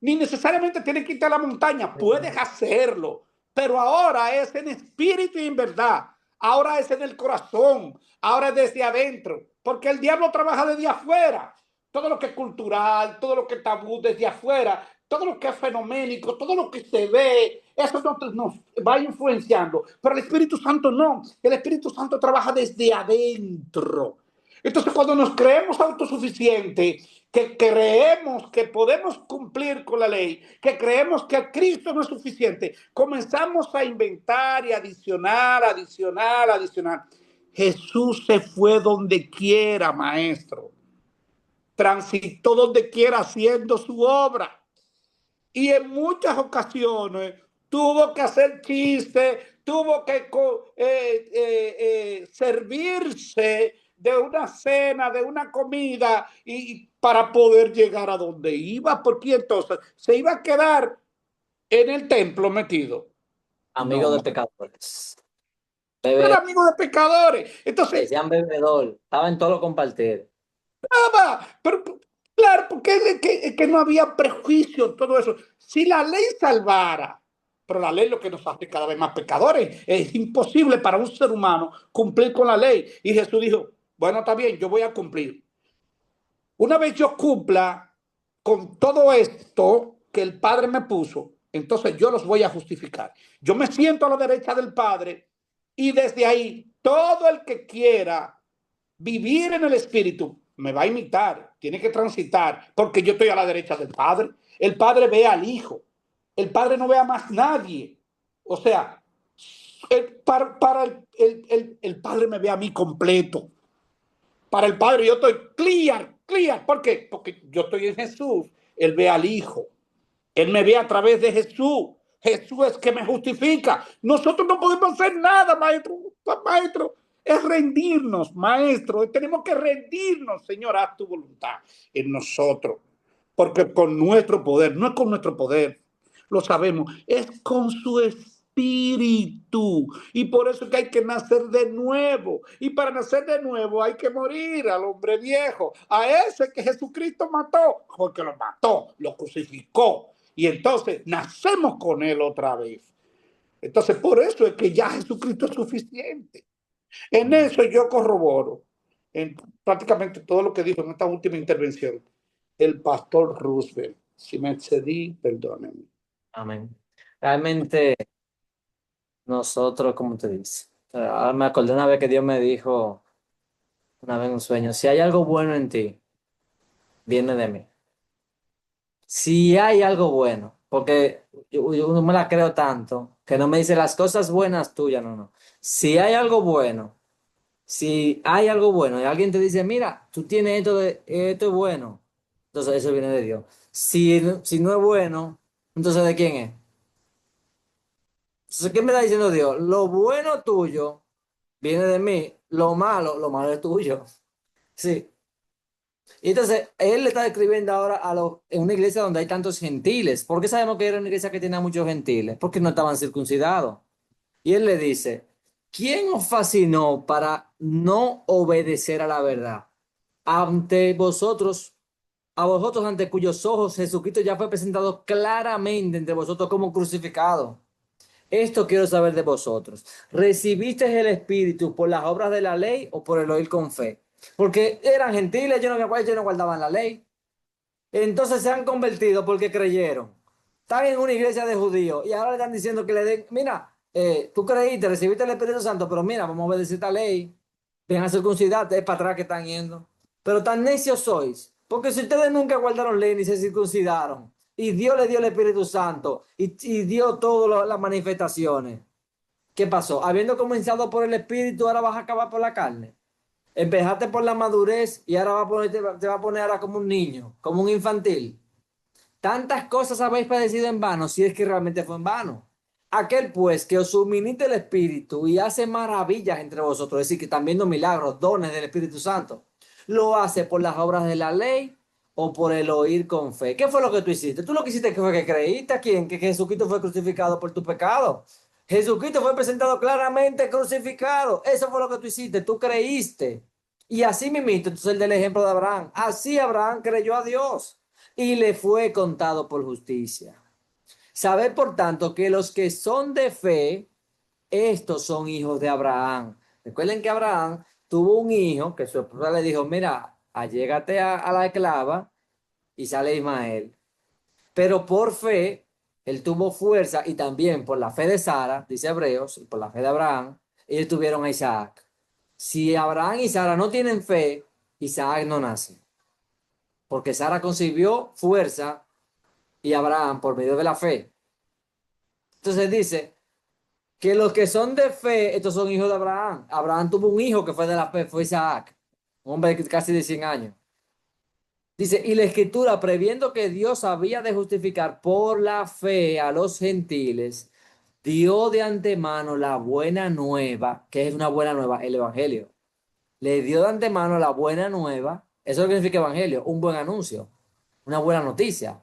Ni necesariamente tienes que irte a la montaña. Puedes hacerlo. Pero ahora es en espíritu y en verdad. Ahora es en el corazón. Ahora es desde adentro. Porque el diablo trabaja desde afuera. Todo lo que es cultural, todo lo que es tabú desde afuera, todo lo que es fenoménico, todo lo que se ve eso nos va influenciando, pero el Espíritu Santo no. El Espíritu Santo trabaja desde adentro. Entonces, cuando nos creemos autosuficientes, que creemos que podemos cumplir con la ley, que creemos que Cristo no es suficiente, comenzamos a inventar y adicionar, adicionar, adicionar. Jesús se fue donde quiera, maestro. Transitó donde quiera haciendo su obra. Y en muchas ocasiones tuvo que hacer chistes, tuvo que servirse de una cena, de una comida, y para poder llegar a donde iba, porque entonces se iba a quedar en el templo metido. Amigo No, de pecadores. no era amigo de pecadores. Entonces, Decían bebedor, estaba en todo lo compartir. pero claro, porque es que no había prejuicio, todo eso. Si la ley salvara, pero la ley es lo que nos hace cada vez más pecadores. Es imposible para un ser humano cumplir con la ley. Y Jesús dijo, bueno, está bien, yo voy a cumplir. Una vez yo cumpla con todo esto que el Padre me puso, entonces yo los voy a justificar. Yo me siento a la derecha del Padre y desde ahí todo el que quiera vivir en el Espíritu me va a imitar, tiene que transitar, porque yo estoy a la derecha del Padre. El Padre ve al Hijo, el Padre no ve a más nadie. O sea, el Padre me ve a mí completo. Para el Padre yo estoy clear. ¿Por qué? Porque yo estoy en Jesús. Él ve al Hijo. Él me ve a través de Jesús. Jesús es que me justifica. Nosotros no podemos hacer nada, maestro. Maestro, es rendirnos, maestro. Tenemos que rendirnos, Señor, haz tu voluntad en nosotros. Porque con nuestro poder, no es con nuestro poder, lo sabemos, es con su espíritu. Y por eso es que hay que nacer de nuevo. Y para nacer de nuevo hay que morir al hombre viejo, a ese que Jesucristo mató, porque lo mató, lo crucificó. Y entonces nacemos con él otra vez. Entonces, por eso es que ya Jesucristo es suficiente. En eso yo corroboro en prácticamente todo lo que dijo en esta última intervención el pastor Roosevelt. Si me excedí, perdónenme. Amén. Realmente nosotros, como te dice, ahora me acordé una vez que Dios me dijo, una vez en un sueño, si hay algo bueno en ti, viene de mí. Si hay algo bueno, porque yo no me la creo tanto, que no me dice las cosas buenas tuyas, no. Si hay algo bueno, si hay algo bueno y alguien te dice, mira, tú tienes esto es bueno, entonces eso viene de Dios. Si no es bueno, entonces ¿de quién es? Entonces, ¿qué me está diciendo Dios? Lo bueno tuyo viene de mí, lo malo es tuyo. Sí. Y entonces, él le está describiendo ahora en una iglesia donde hay tantos gentiles. ¿Por qué sabemos que era una iglesia que tenía muchos gentiles? Porque no estaban circuncidados. Y él le dice, ¿quién os fascinó para no obedecer a la verdad? Ante vosotros, a vosotros ante cuyos ojos Jesucristo ya fue presentado claramente entre vosotros como crucificado. Esto quiero saber de vosotros. ¿Recibisteis el Espíritu por las obras de la ley o por el oír con fe? Porque eran gentiles, ellos no guardaban la ley. Entonces se han convertido porque creyeron. Están en una iglesia de judíos y ahora le están diciendo que le den, mira, tú creíste, recibiste el Espíritu Santo, pero mira, vamos a obedecer esta ley. Ven a circuncidarte, es para atrás que están yendo. Pero tan necios sois, porque si ustedes nunca guardaron ley ni se circuncidaron, y Dios le dio el Espíritu Santo y dio todas las manifestaciones, ¿qué pasó? Habiendo comenzado por el Espíritu, ahora vas a acabar por la carne. Empezaste por la madurez y ahora te va a poner ahora como un niño, como un infantil. Tantas cosas habéis padecido en vano, si es que realmente fue en vano. Aquel pues que os suministra el Espíritu y hace maravillas entre vosotros, es decir, que están viendo milagros, dones del Espíritu Santo, ¿lo hace por las obras de la ley o por el oír con fe? ¿Qué fue lo que tú hiciste? Tú lo que hiciste fue que creíste a quién, que Jesucristo fue crucificado por tu pecado. Jesucristo fue presentado claramente crucificado. Eso fue lo que tú hiciste, tú creíste. Y así mismito, entonces el del ejemplo de Abraham. Así Abraham creyó a Dios y le fue contado por justicia. Sabed, por tanto, que los que son de fe, estos son hijos de Abraham. Recuerden que Abraham tuvo un hijo que su esposa le dijo, mira, allégate a la esclava y sale Ismael. Pero por fe, Él tuvo fuerza y también por la fe de Sara, dice Hebreos, y por la fe de Abraham, ellos tuvieron a Isaac. Si Abraham y Sara no tienen fe, Isaac no nace. Porque Sara concibió fuerza y Abraham por medio de la fe. Entonces dice que los que son de fe, estos son hijos de Abraham. Abraham tuvo un hijo que fue de la fe, fue Isaac, un hombre casi de 100 años. Dice, y la escritura, previendo que Dios había de justificar por la fe a los gentiles, dio de antemano la buena nueva, que es una buena nueva, el evangelio. Le dio de antemano la buena nueva, eso es lo que significa evangelio, un buen anuncio, una buena noticia.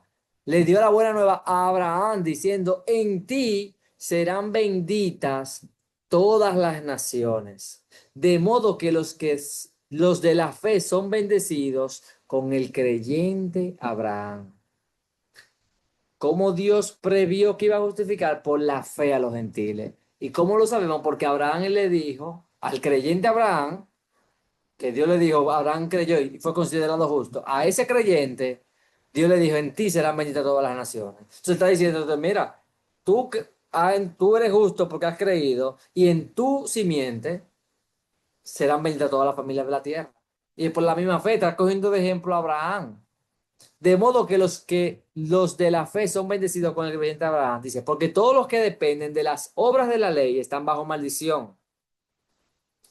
Le dio la buena nueva a Abraham diciendo, en ti serán benditas todas las naciones. De modo que los de la fe son bendecidos con el creyente Abraham. ¿Cómo Dios previó que iba a justificar? Por la fe a los gentiles. ¿Y cómo lo sabemos? Porque Abraham le dijo al creyente Abraham, que Dios le dijo, Abraham creyó y fue considerado justo. A ese creyente, Dios le dijo, en ti serán benditas todas las naciones. Entonces está diciendo, mira, tú eres justo porque has creído y en tu simiente serán benditas todas las familias de la tierra. Y por la misma fe, está cogiendo de ejemplo a Abraham. De modo que los de la fe son bendecidos con el creyente Abraham. Dice, porque todos los que dependen de las obras de la ley están bajo maldición.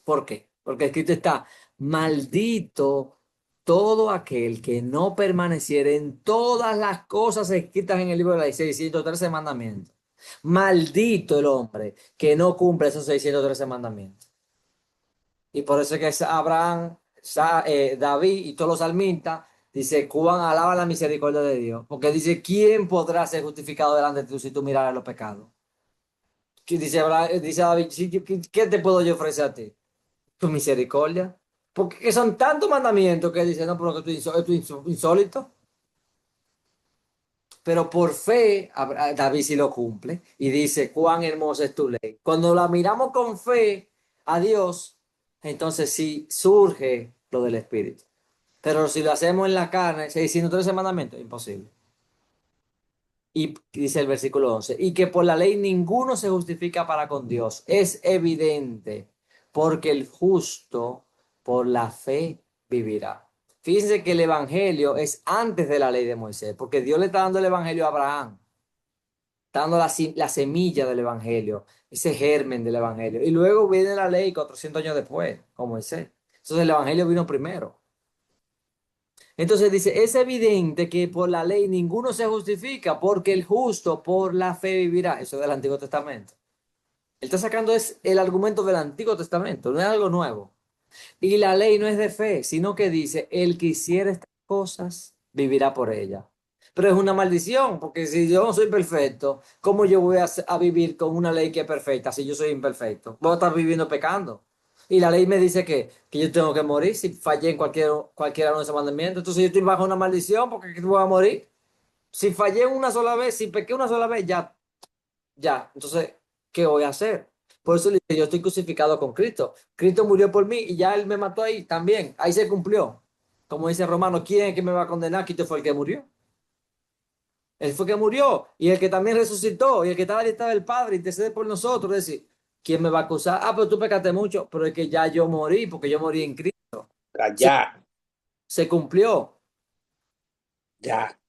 ¿Por qué? Porque escrito está, maldito todo aquel que no permaneciere en todas las cosas escritas en el libro de la ley, 613 mandamientos. Maldito el hombre que no cumple esos 613 mandamientos. Y por eso es que Abraham, David y todos los salmistas dice, cuán alaba la misericordia de Dios. Porque dice, ¿quién podrá ser justificado delante de ti si tú miraras los pecados? Dice David, ¿qué te puedo yo ofrecer a ti? Tu misericordia. Porque son tantos mandamientos que dice, no, pero que esto es insólito. Pero por fe, David sí lo cumple y dice, cuán hermosa es tu ley. Cuando la miramos con fe a Dios, entonces sí surge lo del Espíritu. Pero si lo hacemos en la carne, 613 mandamientos, imposible. Y dice el versículo 11, y que por la ley ninguno se justifica para con Dios. Es evidente, porque el justo por la fe vivirá. Fíjense que el evangelio es antes de la ley de Moisés, porque Dios le está dando el evangelio a Abraham. Está dando la semilla del evangelio, ese germen del evangelio. Y luego viene la ley 400 años después, con Moisés. Entonces el evangelio vino primero. Entonces dice, es evidente que por la ley ninguno se justifica, porque el justo por la fe vivirá. Eso es del Antiguo Testamento. Él está sacando el argumento del Antiguo Testamento, no es algo nuevo. Y la ley no es de fe, sino que dice, el que hiciera estas cosas vivirá por ella. Pero es una maldición, porque si yo no soy perfecto, ¿cómo yo voy a vivir con una ley que es perfecta si yo soy imperfecto? Voy a estar viviendo pecando. Y la ley me dice que yo tengo que morir si fallé en cualquiera de esos mandamientos. Entonces yo estoy bajo una maldición porque voy a morir. Si fallé una sola vez, si pequé una sola vez, ya. Entonces, ¿qué voy a hacer? Por eso le dice, yo estoy crucificado con Cristo. Cristo murió por mí y ya Él me mató ahí también. Ahí se cumplió. Como dice Romano, ¿quién es el que me va a condenar? Cristo fue el que murió. Él fue el que murió y el que también resucitó y el que está a la diestra del Padre intercede por nosotros. Es decir, ¿quién me va a acusar? Pero tú pecaste mucho, pero es que ya yo morí porque yo morí en Cristo. Ya. Se cumplió. Ya.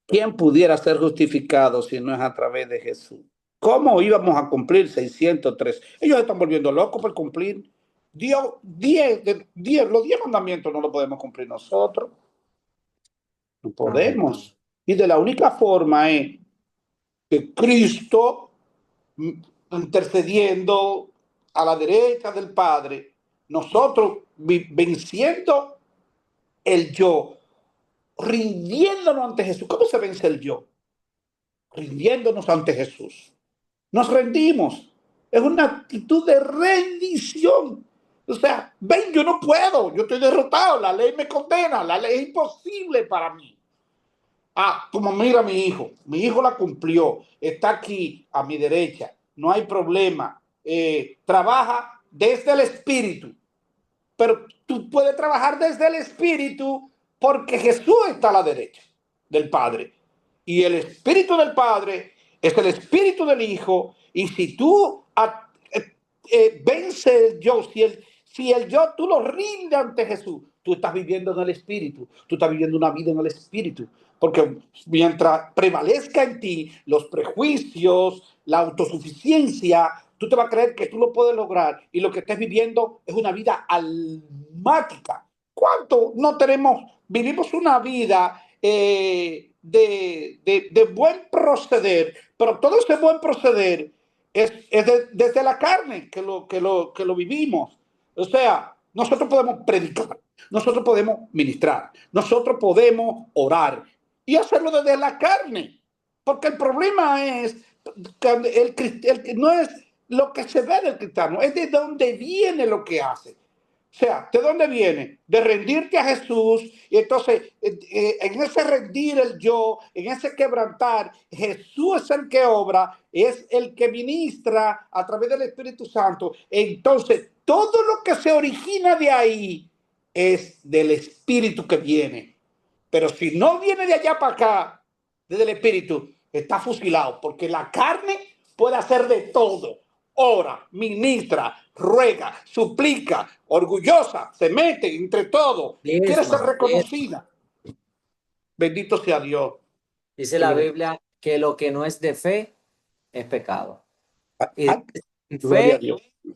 ¿Quién pudiera ser justificado si no es a través de Jesús? ¿Cómo íbamos a cumplir 603? Ellos están volviendo locos por cumplir. Dios, los 10 mandamientos no los podemos cumplir nosotros. No podemos. Y de la única forma es que Cristo, intercediendo a la derecha del Padre, nosotros venciendo el yo, rindiéndonos ante Jesús. ¿Cómo se vence el yo? Rindiéndonos ante Jesús. Nos rendimos. Es una actitud de rendición. O sea, ven, yo no puedo, yo estoy derrotado, la ley me condena, la ley es imposible para mí. Como mira mi hijo la cumplió, está aquí a mi derecha, no hay problema, trabaja desde el Espíritu, pero tú puedes trabajar desde el Espíritu porque Jesús está a la derecha del Padre. y el espíritu del Padre es el espíritu del Hijo, y si tú vence el yo, si el yo tú lo rindes ante Jesús, tú estás viviendo en el espíritu, tú estás viviendo una vida en el espíritu, porque mientras prevalezca en ti los prejuicios, la autosuficiencia, tú te vas a creer que tú lo puedes lograr, y lo que estás viviendo es una vida almática. ¿Cuánto no tenemos? Vivimos una vida de buen proceder, pero todo ese buen proceder desde la carne que lo vivimos. O sea, nosotros podemos predicar, nosotros podemos ministrar, nosotros podemos orar y hacerlo desde la carne. Porque el problema es que no es lo que se ve del cristiano, es de dónde viene lo que hace. O sea, ¿de dónde viene? De rendirte a Jesús. Y entonces, en ese rendir el yo, en ese quebrantar, Jesús es el que obra, es el que ministra a través del Espíritu Santo. Entonces, todo lo que se origina de ahí es del Espíritu que viene. Pero si no viene de allá para acá, desde el Espíritu, está fusilado, porque la carne puede hacer de todo. Ora, ministra, ruega, suplica, orgullosa, se mete entre todos, quiere ser reconocida. Bendito sea Dios. Dice la Biblia que lo que no es de fe es pecado. Y sin fe,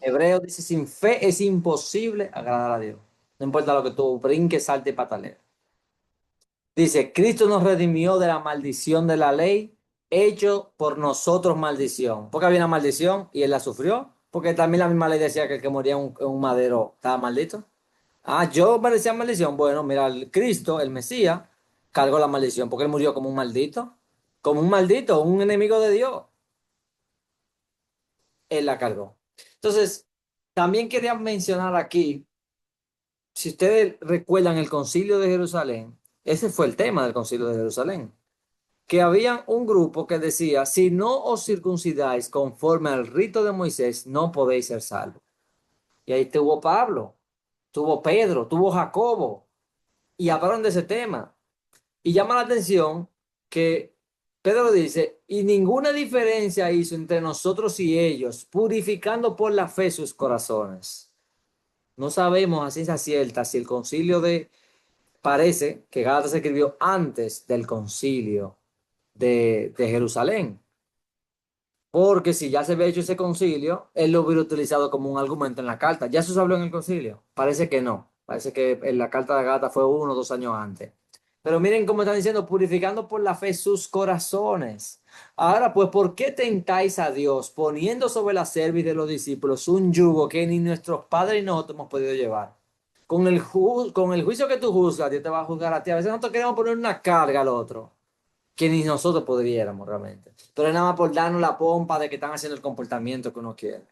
Hebreo dice, sin fe es imposible agradar a Dios. No importa lo que tú brinques, salte y patalees. Dice, Cristo nos redimió de la maldición de la ley, hecho por nosotros maldición. Porque había una maldición y él la sufrió. Porque también la misma ley decía que el que moría en un madero estaba maldito. Ah, yo merecía maldición. Bueno, mira, el Cristo, el Mesías, cargó la maldición porque él murió como un maldito. Como un maldito, un enemigo de Dios. Él la cargó. Entonces, también quería mencionar aquí, si ustedes recuerdan el concilio de Jerusalén, ese fue el tema del concilio de Jerusalén, que había un grupo que decía, si no os circuncidáis conforme al rito de Moisés, no podéis ser salvos. Y ahí tuvo Pablo, tuvo Pedro, tuvo Jacobo, y hablaron de ese tema. Y llama la atención que Pedro dice, y ninguna diferencia hizo entre nosotros y ellos, purificando por la fe sus corazones. No sabemos a ciencia cierta si el concilio parece que Gálatas se escribió antes del concilio de Jerusalén. Porque si ya se había hecho ese concilio, él lo hubiera utilizado como un argumento en la carta. ¿Ya eso se habló en el concilio? Parece que no. Parece que en la carta de Gálatas fue 1 o 2 años antes. Pero miren cómo están diciendo, purificando por la fe sus corazones. Ahora, pues, ¿por qué tentáis a Dios poniendo sobre la cerviz de los discípulos un yugo que ni nuestros padres ni nosotros hemos podido llevar? Con el juicio que tú juzgas, Dios te va a juzgar a ti. A veces nosotros queremos poner una carga al otro que ni nosotros podríamos realmente. Pero es nada más por darnos la pompa de que están haciendo el comportamiento que uno quiere.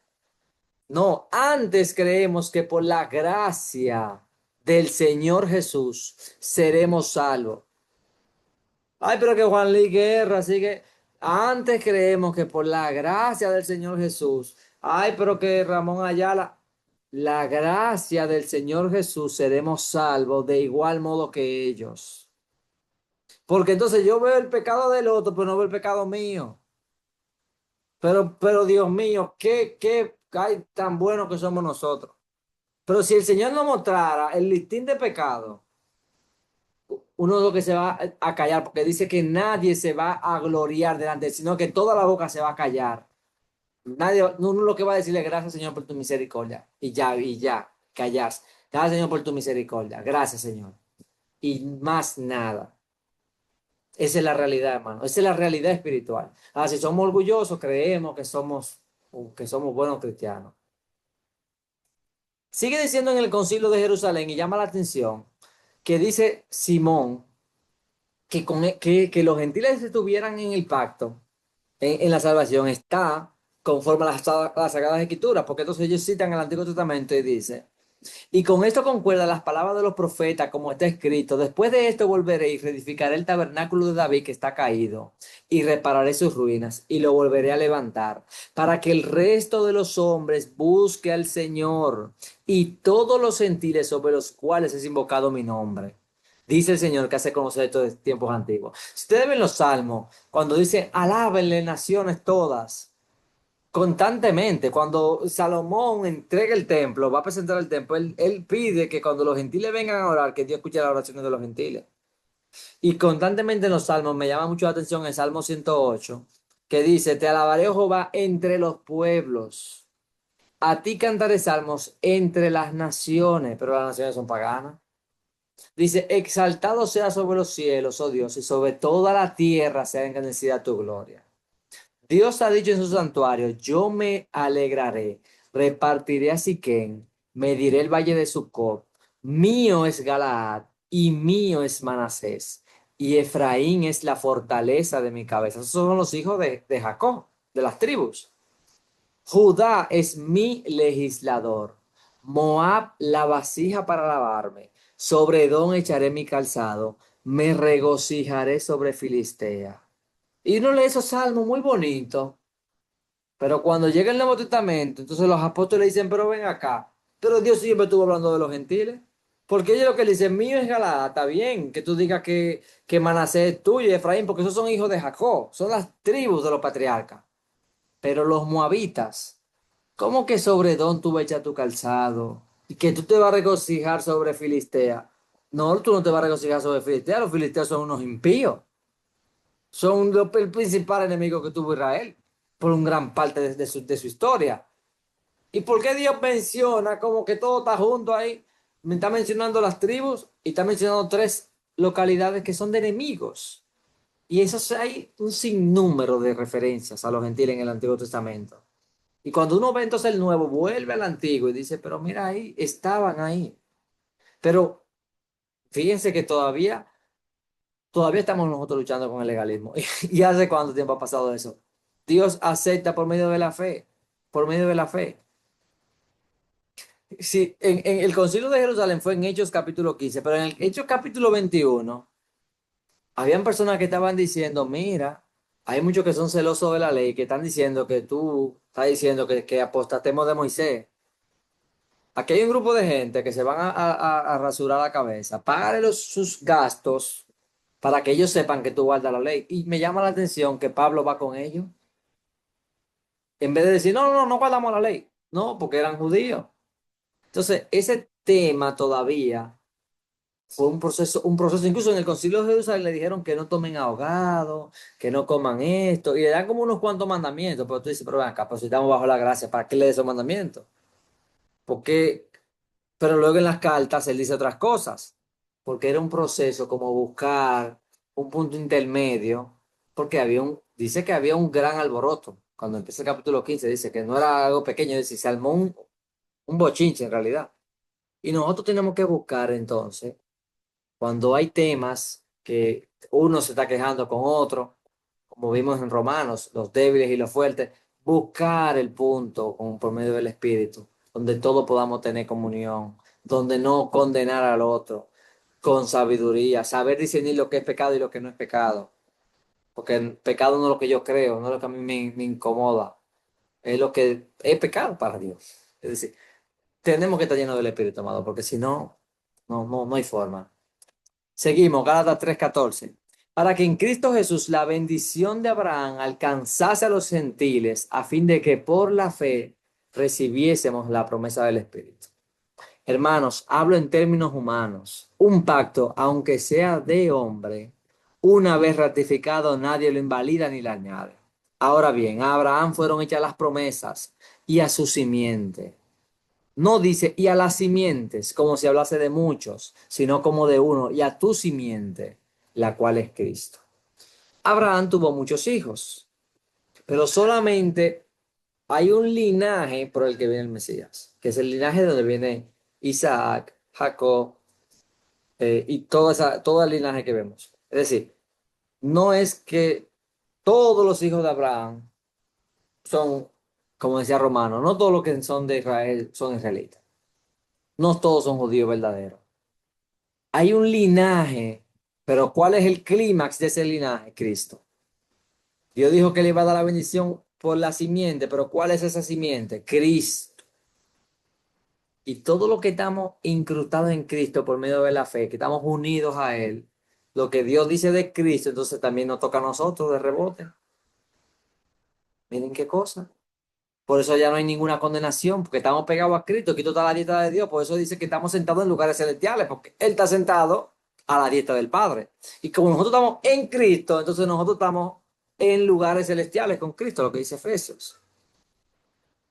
No, antes creemos que por la gracia del Señor Jesús seremos salvos. Ay, pero que Juan Luis Guerra sigue. Antes creemos que por la gracia del Señor Jesús. Ay, pero que Ramón Ayala. La gracia del Señor Jesús seremos salvos de igual modo que ellos. Porque entonces yo veo el pecado del otro, pero no veo el pecado mío. Pero Dios mío, qué hay tan bueno que somos nosotros. Pero si el Señor nos mostrara el listín de pecado, uno lo que se va a callar, porque dice que nadie se va a gloriar delante de él, sino que toda la boca se va a callar. Uno lo que va a decirle, gracias Señor por tu misericordia. Y ya, callarse. Gracias Señor por tu misericordia. Gracias Señor. Y más nada. Esa es la realidad, hermano. Esa es la realidad espiritual. Ahora, si somos orgullosos, creemos que somos buenos cristianos. Sigue diciendo en el concilio de Jerusalén y llama la atención que dice Simón que los gentiles estuvieran en el pacto, en la salvación, está conforme a las Sagradas Escrituras, porque entonces ellos citan el Antiguo Testamento y dice, y con esto concuerdan las palabras de los profetas, como está escrito, después de esto volveré y reedificaré el tabernáculo de David que está caído, y repararé sus ruinas, y lo volveré a levantar, para que el resto de los hombres busque al Señor, y todos los gentiles sobre los cuales es invocado mi nombre. Dice el Señor que hace conocer estos tiempos antiguos. Si ustedes ven los salmos, cuando dice, alábenle naciones todas, constantemente, cuando Salomón entrega el templo, va a presentar el templo, él pide que cuando los gentiles vengan a orar, que Dios escuche las oraciones de los gentiles. Y constantemente en los salmos, me llama mucho la atención el Salmo 108, que dice, te alabaré, oh Jehová, entre los pueblos. A ti cantaré salmos entre las naciones, pero las naciones son paganas. Dice, exaltado sea sobre los cielos, oh Dios, y sobre toda la tierra sea engrandecida tu gloria. Dios ha dicho en su santuario, yo me alegraré, repartiré a Siquén, mediré el valle de Sucot, mío es Galaad y mío es Manasés, y Efraín es la fortaleza de mi cabeza. Esos son los hijos de Jacob, de las tribus. Judá es mi legislador, Moab la vasija para lavarme, sobre Edom echaré mi calzado, me regocijaré sobre Filistea. Y uno lee esos salmos muy bonitos, pero cuando llega el Nuevo Testamento, entonces los apóstoles dicen, pero ven acá, pero Dios siempre estuvo hablando de los gentiles. Porque ellos lo que le dicen, mío es Galaad, está bien que tú digas que Manasés es tuyo y Efraín, porque esos son hijos de Jacob, son las tribus de los patriarcas. Pero los moabitas, ¿cómo que sobre Edom tú vas a echar tu calzado? Y que tú te vas a regocijar sobre Filistea. No, tú no te vas a regocijar sobre Filistea, los filisteos son unos impíos. Son el principal enemigo que tuvo Israel por un gran parte de su historia. ¿Y por qué Dios menciona como que todo está junto ahí? Me está mencionando las tribus y está mencionando 3 localidades que son de enemigos. Y eso hay un sinnúmero de referencias a los gentiles en el Antiguo Testamento. Y cuando uno ve entonces el nuevo, vuelve al antiguo y dice, pero mira ahí, estaban ahí. Pero fíjense que todavía estamos nosotros luchando con el legalismo. ¿Y hace cuánto tiempo ha pasado eso? Dios acepta por medio de la fe, por medio de la fe. Sí, en el Concilio de Jerusalén fue en Hechos capítulo 15, pero en el Hechos capítulo 21, habían personas que estaban diciendo, mira, hay muchos que son celosos de la ley, que están diciendo que tú estás diciendo que apostatemos de Moisés. Aquí hay un grupo de gente que se van a rasurar la cabeza. Págale sus gastos para que ellos sepan que tú guardas la ley. Y me llama la atención que Pablo va con ellos. En vez de decir, no guardamos la ley. No, porque eran judíos. Entonces, ese tema todavía fue un proceso. Incluso en el Concilio de Jerusalén le dijeron que no tomen ahogado, que no coman esto. Y le dan como unos cuantos mandamientos. Pero tú dices, pero ven acá, pues si estamos bajo la gracia, ¿para qué le esos mandamientos? Porque pero luego en las cartas él dice otras cosas, porque era un proceso como buscar un punto intermedio, porque dice que había un gran alboroto. Cuando empieza el capítulo 15 dice que no era algo pequeño, dice, se armó un bochinche en realidad. Y nosotros tenemos que buscar entonces, cuando hay temas que uno se está quejando con otro, como vimos en Romanos, los débiles y los fuertes, buscar el punto por medio del Espíritu, donde todos podamos tener comunión, donde no condenar al otro, con sabiduría, saber discernir lo que es pecado y lo que no es pecado. Porque el pecado no es lo que yo creo, no es lo que a mí me incomoda, es lo que es pecado para Dios. Es decir, tenemos que estar llenos del Espíritu, amado, porque si no, no hay forma. Seguimos, Gálatas 3:14. Para que en Cristo Jesús la bendición de Abraham alcanzase a los gentiles, a fin de que por la fe recibiésemos la promesa del Espíritu. Hermanos, hablo en términos humanos. Un pacto, aunque sea de hombre, una vez ratificado, nadie lo invalida ni le añade. Ahora bien, a Abraham fueron hechas las promesas y a su simiente. No dice, y a las simientes, como si hablase de muchos, sino como de uno, y a tu simiente, la cual es Cristo. Abraham tuvo muchos hijos, pero solamente hay un linaje por el que viene el Mesías, que es el linaje de donde viene Isaac, Jacob, y todo el linaje que vemos. Es decir, no es que todos los hijos de Abraham son, como decía Romano, no todos los que son de Israel son israelitas. No todos son judíos verdaderos. Hay un linaje, pero ¿cuál es el clímax de ese linaje? Cristo. Dios dijo que le iba a dar la bendición por la simiente, pero ¿cuál es esa simiente? Cristo. Y todo lo que estamos incrustados en Cristo por medio de la fe, que estamos unidos a Él, lo que Dios dice de Cristo, entonces también nos toca a nosotros de rebote. Miren qué cosa. Por eso ya no hay ninguna condenación, porque estamos pegados a Cristo. Cristo está a la dieta de Dios. Por eso dice que estamos sentados en lugares celestiales, porque Él está sentado a la dieta del Padre. Y como nosotros estamos en Cristo, entonces nosotros estamos en lugares celestiales con Cristo, lo que dice Efesios.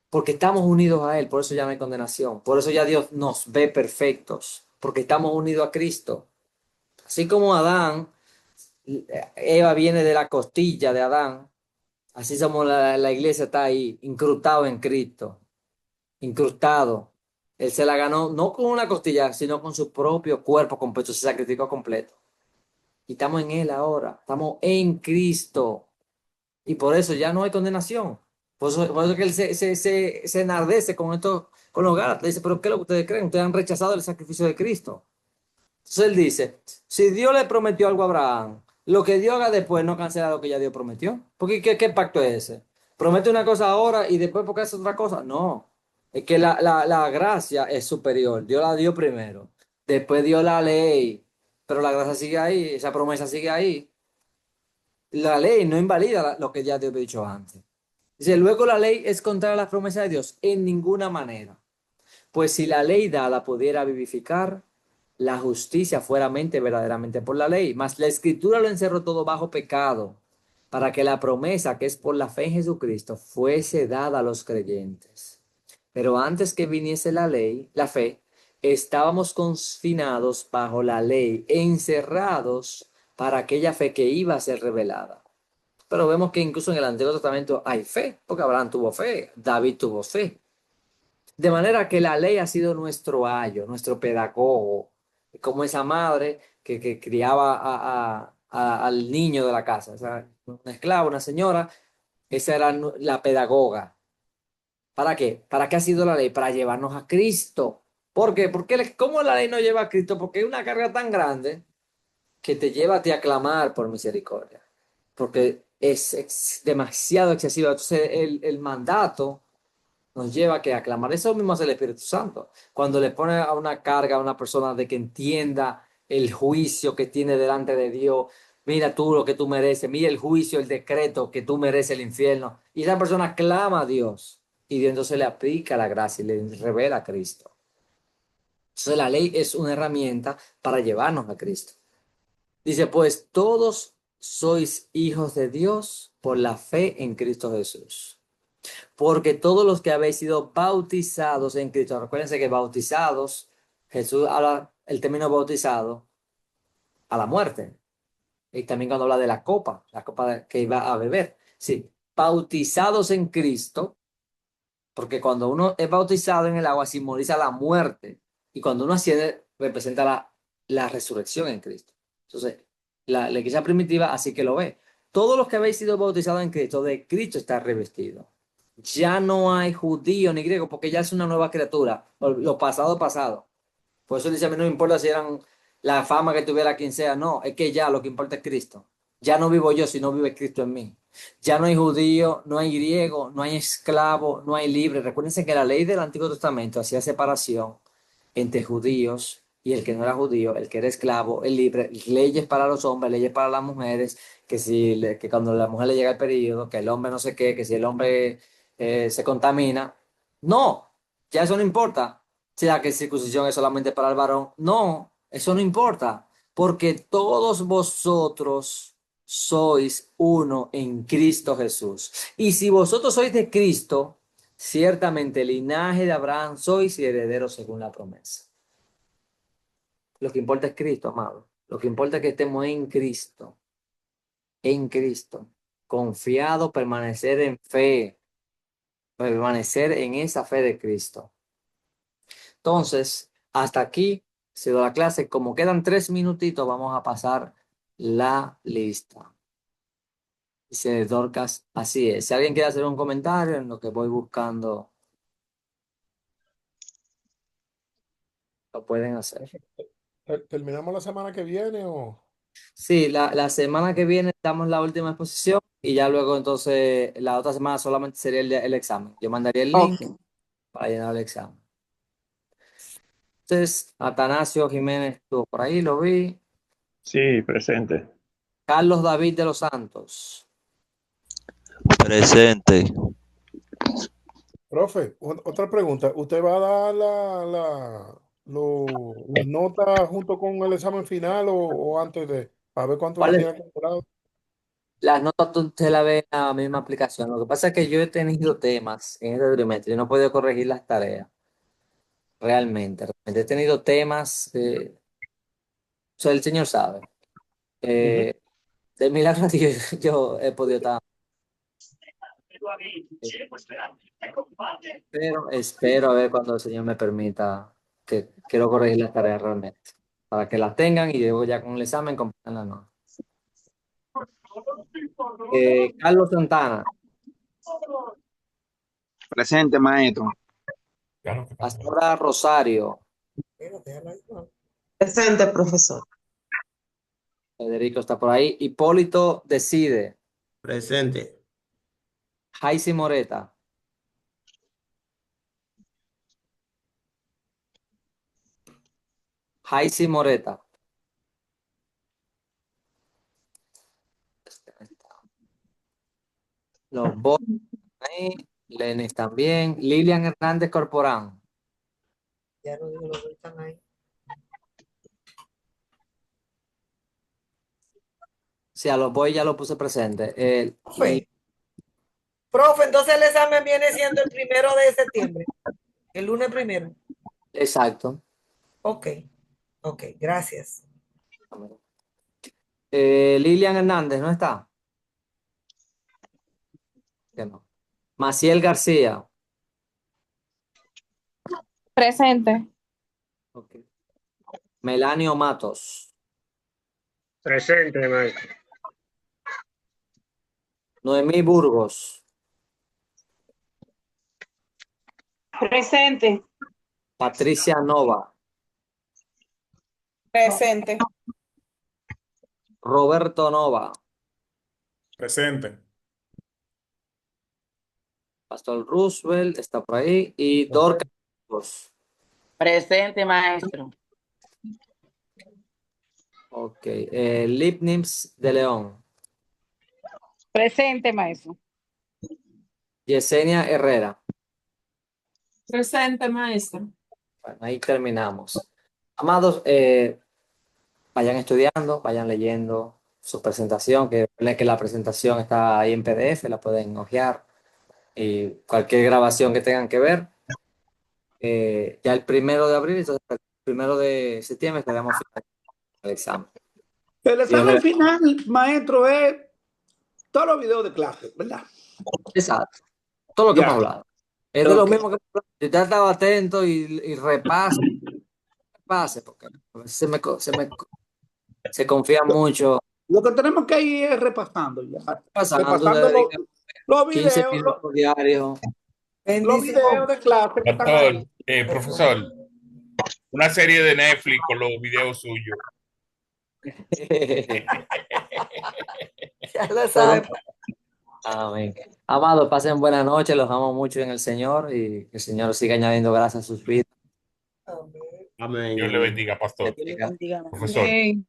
Porque estamos unidos a Él, por eso ya no hay condenación. Por eso ya Dios nos ve perfectos, porque estamos unidos a Cristo. Así como Adán, Eva viene de la costilla de Adán, así somos la iglesia está ahí, incrustado en Cristo, incrustado. Él se la ganó no con una costilla, sino con su propio cuerpo completo, se sacrificó completo. Y estamos en Él ahora, estamos en Cristo. Y por eso ya no hay condenación. Por eso que él se enardece con esto, con los Gálatas. Dice, pero ¿qué es lo que ustedes creen? Ustedes han rechazado el sacrificio de Cristo. Entonces él dice, si Dios le prometió algo a Abraham, lo que Dios haga después no cancela lo que ya Dios prometió. Porque ¿qué pacto es ese? ¿Promete una cosa ahora y después porque hace otra cosa? No. Es que la gracia es superior. Dios la dio primero. Después dio la ley. Pero la gracia sigue ahí. Esa promesa sigue ahí. La ley no invalida lo que ya Dios había dicho antes. Dice, luego la ley es contraria a las promesas de Dios en ninguna manera. Pues si la ley la pudiera vivificar, la justicia fuera mente verdaderamente por la ley. Mas la escritura lo encerró todo bajo pecado, para que la promesa que es por la fe en Jesucristo fuese dada a los creyentes. Pero antes que viniese la ley, la fe, estábamos confinados bajo la ley, encerrados para aquella fe que iba a ser revelada. Pero vemos que incluso en el Antiguo Testamento hay fe, porque Abraham tuvo fe, David tuvo fe. De manera que la ley ha sido nuestro ayo, nuestro pedagogo, como esa madre que criaba al niño de la casa, o sea, una esclava, una señora, esa era la pedagoga. ¿Para qué? ¿Para qué ha sido la ley? Para llevarnos a Cristo. ¿Por qué? ¿Cómo la ley nos lleva a Cristo? Porque es una carga tan grande que te lleva a ti a clamar por misericordia. Porque es demasiado excesivo. Entonces el mandato nos lleva a que aclamar. Eso mismo hace el Espíritu Santo. Cuando le pone a una carga a una persona de que entienda el juicio que tiene delante de Dios, mira tú lo que tú mereces, mira el juicio, el decreto que tú mereces el infierno. Y esa persona clama a Dios y Dios entonces le aplica la gracia y le revela a Cristo. Entonces la ley es una herramienta para llevarnos a Cristo. Dice, pues todos sois hijos de Dios por la fe en Cristo Jesús. Porque todos los que habéis sido bautizados en Cristo, recuérdense que bautizados, Jesús habla el término bautizado a la muerte. Y también cuando habla de la copa que iba a beber. Sí, bautizados en Cristo, porque cuando uno es bautizado en el agua simboliza la muerte. Y cuando uno asciende, representa la resurrección en Cristo. Entonces, la iglesia primitiva así que lo ve. Todos los que habéis sido bautizados en Cristo, de Cristo está revestido. Ya no hay judío ni griego, porque ya es una nueva criatura. Lo pasado, pasado. Por eso dice, a mí no me importa si eran la fama que tuviera quien sea. No, es que ya lo que importa es Cristo. Ya no vivo yo, sino vive Cristo en mí. Ya no hay judío, no hay griego, no hay esclavo, no hay libre. Recuérdense que la ley del Antiguo Testamento hacía separación entre judíos y el que no era judío, el que era esclavo, el libre, leyes para los hombres, leyes para las mujeres, que cuando a la mujer le llega el periodo, que el hombre no sé qué, que si el hombre se contamina. No, ya eso no importa. Sea que circuncisión es solamente para el varón. No, eso no importa, porque todos vosotros sois uno en Cristo Jesús. Y si vosotros sois de Cristo, ciertamente el linaje de Abraham sois y herederos según la promesa. Lo que importa es Cristo, amado. Lo que importa es que estemos en Cristo, confiado, permanecer en fe, permanecer en esa fe de Cristo. Entonces, hasta aquí ha sido la clase. Como quedan 3 minutitos, vamos a pasar la lista. Dice Dorcas, así es. Si alguien quiere hacer un comentario en lo que voy buscando, lo pueden hacer. ¿Terminamos la semana que viene o...? Sí, la semana que viene damos la última exposición y ya luego entonces la otra semana solamente sería el examen. Yo mandaría el link Ok. para llenar el examen. Atanasio Jiménez estuvo por ahí, lo vi. Sí, presente. Carlos David de los Santos. Presente. Profe, otra pregunta. ¿Usted va a dar las notas junto con el examen final o antes de, para ver cuánto ¿Cuál usted es? tiene calculado? Las notas usted la ve en la misma aplicación. Lo que pasa es que yo he tenido temas en este trimestre y no he podido corregir las tareas. Realmente. He tenido temas, o sea, el señor sabe. De milagro yo he podido estar. Pero espero a ver cuando el señor me permita, que quiero corregir las tareas realmente. Para que las tengan y luego ya con el examen completan las notas. Carlos Santana. Presente, maestro. Pastora Rosario. Presente, profesor. Federico está por ahí. Hipólito Decide. Presente. Jaisi Moreta. Jaisi Moreta. Los Boys ahí. Lenis también. Lilian Hernández Corporán. Ya no digo los que están ahí. Sí, a los Boys ya lo puse presente. Profe, entonces el examen viene siendo el 1 de septiembre. El lunes 1. Exacto. Ok, gracias. Lilian Hernández, ¿no está? Que no. Maciel García. Presente. Okay. Melanio Matos. Presente, maestro. Noemí Burgos. Presente. Patricia Nova. Presente. Roberto Nova. Presente. Pastor Roosevelt está por ahí. Y Dorcas. Presente, maestro. Ok. Lipnims de León. Presente, maestro. Yesenia Herrera. Presente, maestro. Bueno, ahí terminamos. Amados, vayan estudiando, vayan leyendo su presentación, que la presentación está ahí en PDF, la pueden hojear. Y cualquier grabación que tengan que ver. Ya el 1 de abril, entonces el 1 de septiembre estaremos finalizando el examen. El examen final, maestro, es todos los videos de clase, ¿verdad? Exacto. Todo lo que hemos hablado. Es de lo mismo que si usted estaba atento y repase, porque a veces se confía mucho. Lo que tenemos que ir es repasando ya. Repasando los 15 videos. minutos diarios. Los videos de clase. Doctor, profesor, una serie de Netflix con los videos suyos. Ya lo sabe. Amén. Amados, pasen buenas noches, los amo mucho en el Señor y que el Señor siga añadiendo gracias a sus vidas. Amén. Dios le bendiga, pastor. Profesor. Amén.